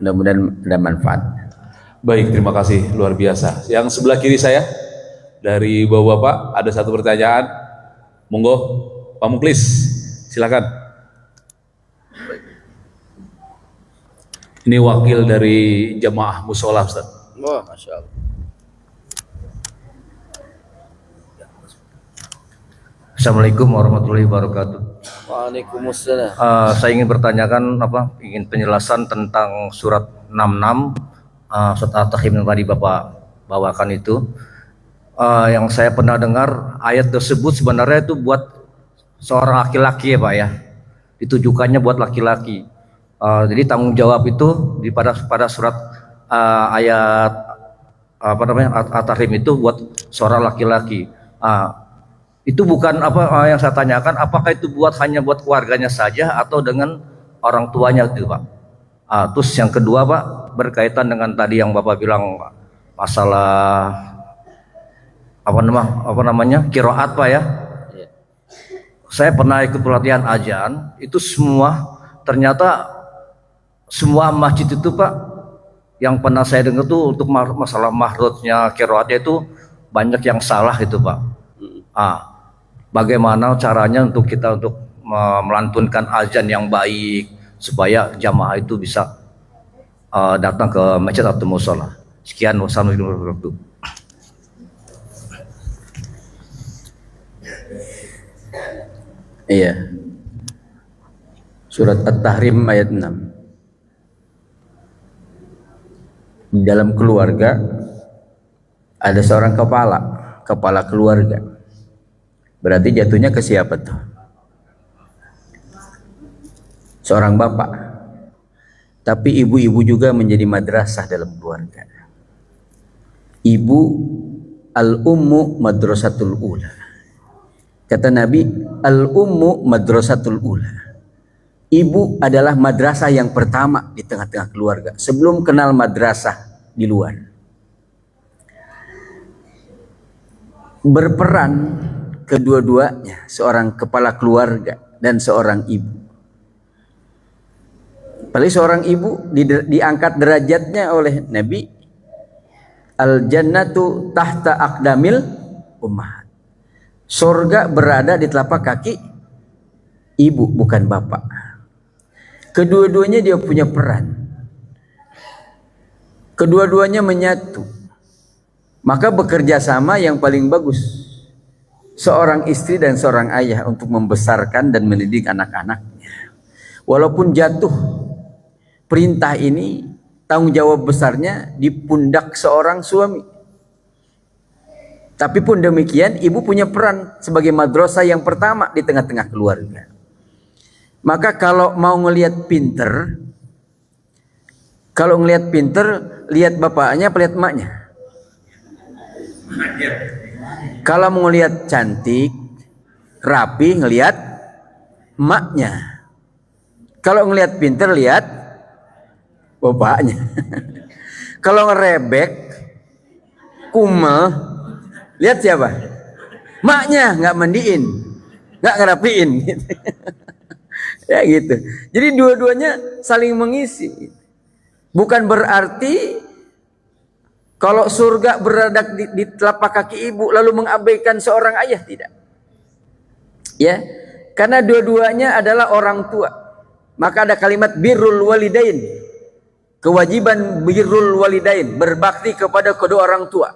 Mudah-mudahan ada manfaat. Baik, terima kasih, luar biasa. Yang sebelah kiri saya, dari bapak-bapak, ada satu pertanyaan. Monggo, Pak Muklis, silakan. Ini wakil dari jamaah musola, Ustaz. Wah, Masya Allah. Assalamualaikum warahmatullahi wabarakatuh. Waalaikumsalam. Saya ingin bertanyakan ingin penjelasan tentang surat 66 surat At-Tahrim yang tadi Bapak bawakan itu. Yang saya pernah dengar ayat tersebut sebenarnya itu buat seorang laki-laki ya Pak ya. Ditujukannya buat laki-laki. Jadi tanggung jawab itu pada surat ayat At-Tahrim itu buat seorang laki-laki. Itu bukan yang saya tanyakan, apakah itu hanya buat keluarganya saja atau dengan orang tuanya gitu Pak. Terus yang kedua Pak, berkaitan dengan tadi yang Bapak bilang masalah apa namanya qiraat Pak ya. Saya pernah ikut pelatihan azan, itu ternyata semua masjid itu Pak, yang pernah saya dengar tuh untuk masalah mahrutnya qiraatnya itu banyak yang salah itu Pak. Bagaimana caranya untuk kita melantunkan azan yang baik supaya jamaah itu bisa datang ke masjid atau mushola. Sekian, wassalamualaikum warahmatullahi wabarakatuh. Iya. Surat At-Tahrim ayat 6. Di dalam keluarga ada seorang kepala keluarga. Berarti jatuhnya ke siapa tuh? Seorang bapak. Tapi ibu-ibu juga menjadi madrasah dalam keluarga. Ibu al-ummu madrasatul ula. Kata Nabi, al-ummu madrasatul ula. Ibu adalah madrasah yang pertama di tengah-tengah keluarga sebelum kenal madrasah di luar. Berperan kedua-duanya, seorang kepala keluarga dan seorang ibu. Apalagi seorang ibu diangkat derajatnya oleh Nabi, al jannatu tahta aqdamil ummahat. Surga berada di telapak kaki ibu, bukan bapak. Kedua-duanya dia punya peran. Kedua-duanya menyatu. Maka bekerja sama yang paling bagus. Seorang istri dan seorang ayah untuk membesarkan dan mendidik anak-anaknya. Walaupun jatuh perintah ini, tanggung jawab besarnya di pundak seorang suami. Tapi pun demikian, ibu punya peran sebagai madrasah yang pertama di tengah-tengah keluarga. Maka kalau mau ngelihat pinter, lihat bapaknya apa lihat emaknya? Kalau mau ngelihat cantik, rapi, ngelihat emaknya. Kalau ngelihat pinter, lihat bapaknya. Kalau ngerebek, kumel, lihat siapa? Maknya, nggak mandiin, nggak ngerapiin. Gitu. Ya gitu. Jadi dua-duanya saling mengisi. Bukan berarti kalau surga berada di telapak kaki ibu lalu mengabaikan seorang ayah, tidak. Ya, karena dua-duanya adalah orang tua. Maka ada kalimat birrul walidain. Kewajiban birrul walidain, berbakti kepada kedua orang tua.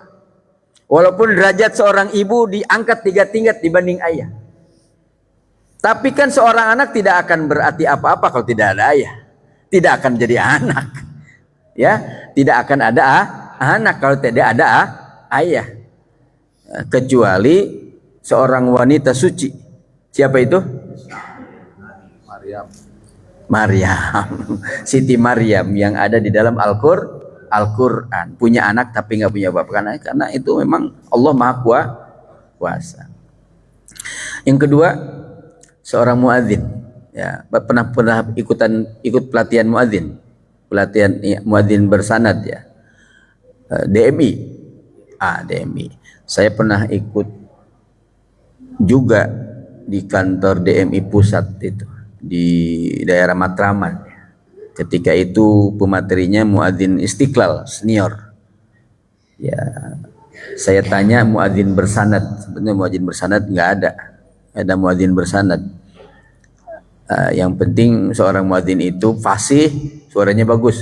Walaupun derajat seorang ibu diangkat 3 tingkat dibanding ayah. Tapi kan seorang anak tidak akan berarti apa-apa kalau tidak ada ayah. Tidak akan jadi anak. Ya, tidak akan ada anak kalau tidak ada ayah. Kecuali seorang wanita suci. Siapa itu? Maryam. Siti Maryam yang ada di dalam Al-Quran. Punya anak tapi nggak punya bapak. Karena itu memang Allah Maha Kuasa. Yang kedua, seorang muadzin, ya, pernah ikut pelatihan muadzin muadzin bersanad, ya, DMI. DMI. Saya pernah ikut juga di kantor DMI pusat itu di daerah Matraman. Ketika itu pematerinya muadzin Istiqlal senior. Ya, saya tanya muadzin bersanad, sebenarnya muadzin bersanad nggak ada muadzin bersanad. Yang penting seorang muadzin itu fasih, suaranya bagus.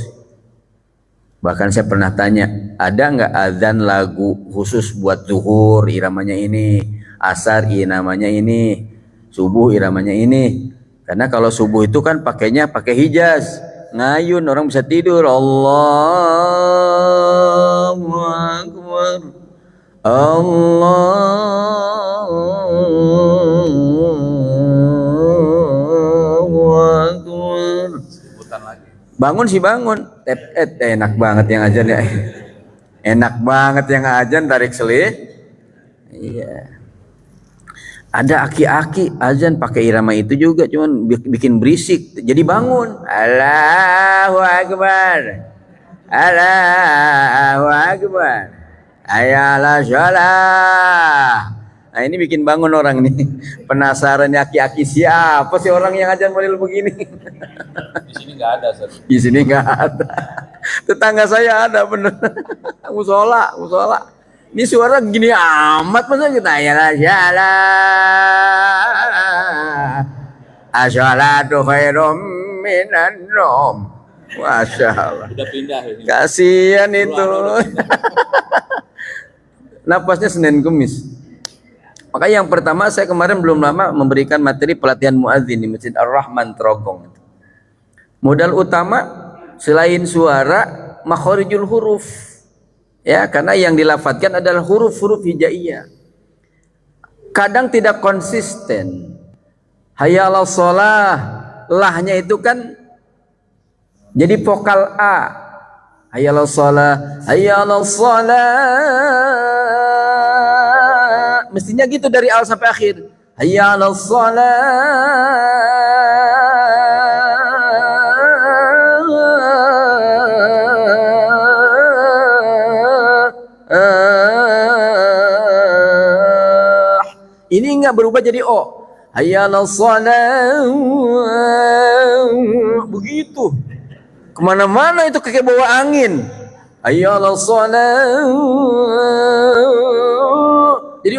Bahkan saya pernah tanya, ada nggak azan lagu khusus buat zuhur iramanya ini, asar iramanya ini, subuh iramanya ini? Karena kalau subuh itu kan pakainya pakai hijaz, ngayun, orang bisa tidur. Allahu Akbar, bangun sih bangun, enak banget yang azan ya, enak banget yang azan tarik selih. Iya. Ada aki-aki azan pakai irama itu juga, cuman bikin berisik, jadi bangun. Allahu Akbar, Allahu Akbar, ayalah sholat. Nah ini bikin bangun orang nih. Penasaran aki-aki siapa sih orang yang azan model begini? Di sini nggak ada, Sir. Di sini nggak ada. Tetangga saya ada bener. Musola. Ini suara gini amat, masa kita ya As-salatu khairum minan nom. Masya Allah. Udah pindah ya. Kasihan itu. Napasnya Senin Kemis. Maka yang pertama, saya kemarin belum lama memberikan materi pelatihan muadzin di Masjid Ar-Rahman Trogong. Modal utama selain suara, makhorijul huruf. Ya, karena yang dilafadzkan adalah huruf-huruf hijaiyah. Kadang tidak konsisten. Hayya 'alas shalah, lahnya itu kan jadi vokal A. Hayya 'alas shalah, hayya 'alas shalah. Mestinya gitu dari awal sampai akhir. Hayya 'alas shalah. Ini enggak berubah jadi O. Hayya 'alas shalah. Begitu. Kemana-mana itu kayak bawa angin. Hayya 'alas shalah. Jadi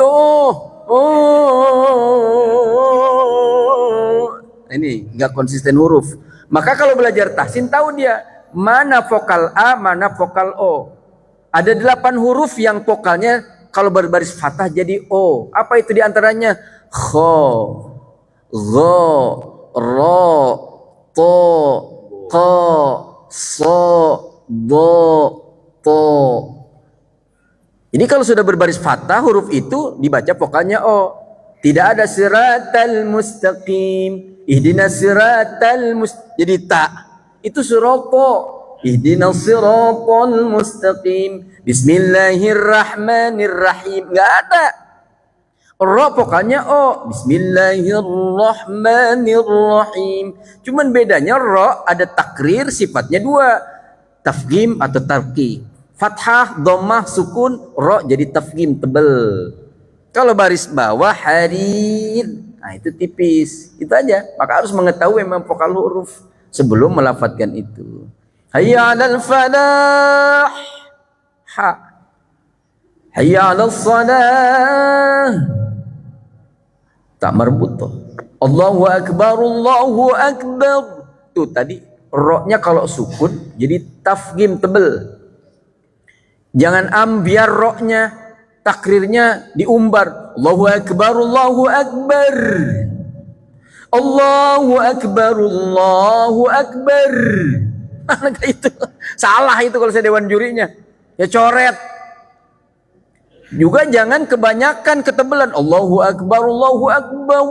ini enggak konsisten huruf. Maka kalau belajar tahsin tahu dia mana vokal A, mana vokal O. Ada 8 huruf yang vokalnya kalau berbaris fathah jadi O. Apa itu diantaranya? Kho, Gho, Ro, To, Ko, So, Do, To. Ini kalau sudah berbaris fathah huruf itu dibaca vokalnya O. Tidak ada siratal mustaqim, ihdinas siratal mustaqim. Jadi ta. Itu suropo. Ihdinas siratal mustaqim. Bismillahirrahmanirrahim. Enggak ada. Ro vokalnya O. Bismillahirrahmanirrahim. Cuman bedanya ro ada takrir sifatnya 2. Tafkhim atau tarqiq. Fathah, dhammah, sukun, ro jadi tafkhim tebel. Kalau baris bawah harir, nah itu tipis. Itu aja. Maka harus mengetahui memang vokal huruf sebelum melafadzkan itu. Hayya 'alal falah. Ha. Hayya 'alas shalah. Tak marbut tuh. Allahu akbar, Allahu akbar. Tuh tadi ro-nya kalau sukun jadi tafkhim tebel. Jangan ambiar ro-nya, takrirnya diumbar. Allahu akbar, Allahu akbar. Allahu akbar, Allahu akbar. Mana itu? Salah itu kalau saya dewan jurinya. Ya coret. Juga jangan kebanyakan ketebelan. Allahu akbar, Allahu akbar.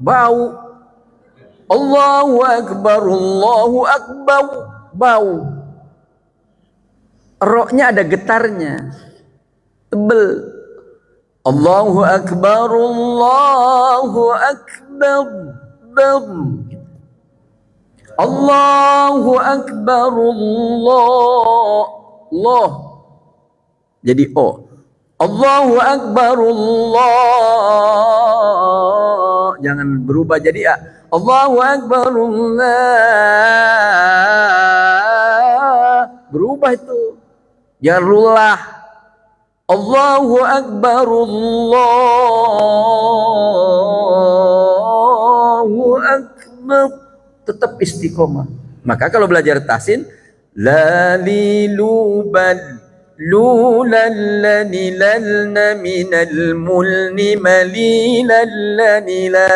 Bau. Allahu akbar, Allahu akbar. Bau. Ro-nya ada getarnya. Tebel. Allahu akbar, Allahu akbar. Allahu akbar, Allah. Jadi O. Allahu akbar, Allah. Jangan berubah jadi A. Allahu akbar, Allah. Berubah itu. Jangan lullah. Allahu akbar, Allahu akbar. Tetap istiqomah. Maka kalau belajar tahsin, la lilubal lulallanilalna minal mulni malilallanila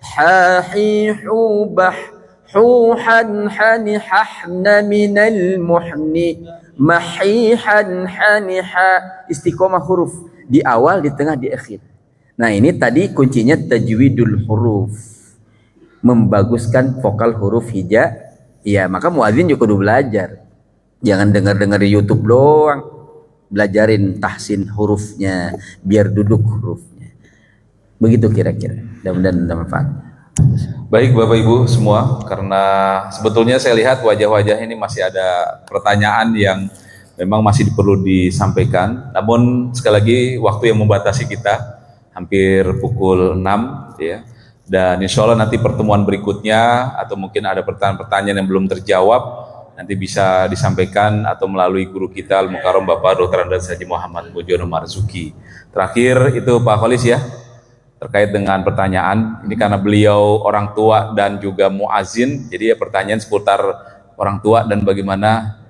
hahihu bahhuhan hanihahna minal muhni mahihan haniha. Istiqomah huruf di awal, di tengah, di akhir. Nah ini tadi kuncinya tajwidul huruf, membaguskan vokal huruf hija. Ya maka muadzin juga kudu belajar. Jangan dengar-dengar di YouTube doang. Belajarin tahsin hurufnya biar duduk hurufnya. Begitu kira-kira. Mudah-mudahan ada manfaat. Baik Bapak Ibu semua, karena sebetulnya saya lihat wajah-wajah ini masih ada pertanyaan yang memang masih perlu disampaikan. Namun sekali lagi waktu yang membatasi kita hampir pukul 6 ya. Dan insya Allah nanti pertemuan berikutnya atau mungkin ada pertanyaan-pertanyaan yang belum terjawab nanti bisa disampaikan atau melalui guru kita Al-Mukarram Bapak Dr. Andes Haji Muhammad Bojono Marzuki. Terakhir itu Pak Kholis ya, terkait dengan pertanyaan ini karena beliau orang tua dan juga muazin, jadi ya pertanyaan seputar orang tua dan bagaimana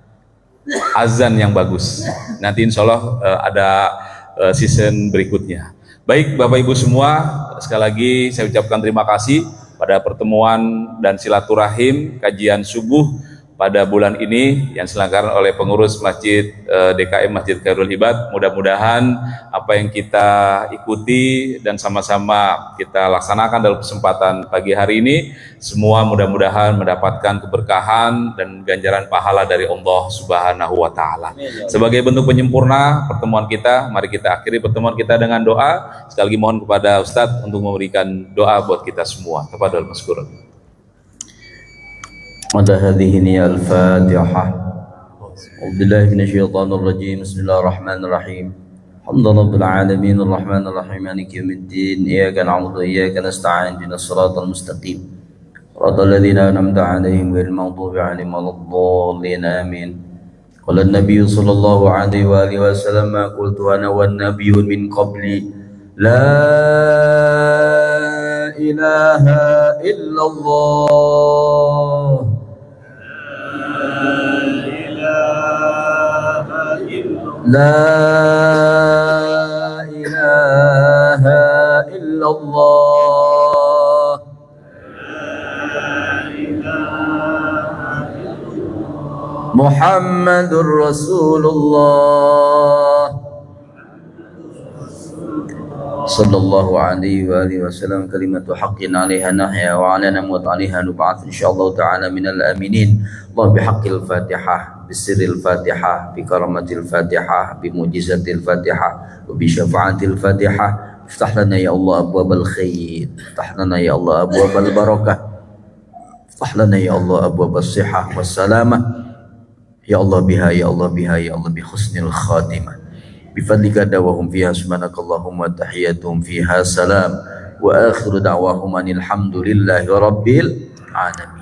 azan yang bagus. Nanti insya Allah ada season berikutnya. Baik Bapak Ibu semua, sekali lagi saya ucapkan terima kasih pada pertemuan dan silaturahim kajian subuh pada bulan ini yang diselenggarakan oleh pengurus Masjid DKM Masjid Khairul Hibad. Mudah-mudahan apa yang kita ikuti dan sama-sama kita laksanakan dalam kesempatan pagi hari ini semua mudah-mudahan mendapatkan keberkahan dan ganjaran pahala dari Allah Subhanahu wa taala. Sebagai bentuk penyempurna pertemuan kita, mari kita akhiri pertemuan kita dengan doa. Sekali lagi mohon kepada Ustadz untuk memberikan doa buat kita semua. Tafadhol maskurun. Ada hadhihi al-Fatihah. A'udzubillahi minasyaitonir rajim. Bismillahirrahmanirrahim. الحمد لله رب العالمين الرحمن الرحيم مالك يوم الدين إياك نعبد وإياك نستعين اهدنا الصراط المستقيم صراط الذين أنعمت عليهم غير المغضوب عليهم ولا الضالين آمين قال النبي صلى الله عليه وآله وسلم ما قلت أنا والنبي من قبلي لا إله إلا الله لا إله إلا الله محمد رسول الله صلى الله عليه وآله وسلم كلمة حق عليها نحيا وعلى نموت عليها نبعث إن شاء الله تعالى من الآمنين الله بحق الفاتحة بسر الفاتحة بكرامة الفاتحة بمعجزة الفاتحة وبشفاعة الفاتحة افتح لنا يا الله أبواب الخير افتح لنا يا الله أبواب البركة افتح لنا يا الله أبواب الصحة والسلامة يا الله بها يا الله بها يا الله بحسن الخاتمة بفضلك دعواهم فيها سبحانك اللهم وتحياتهم فيها سلام وآخر دعواهم أن الحمد لله رب العالمين.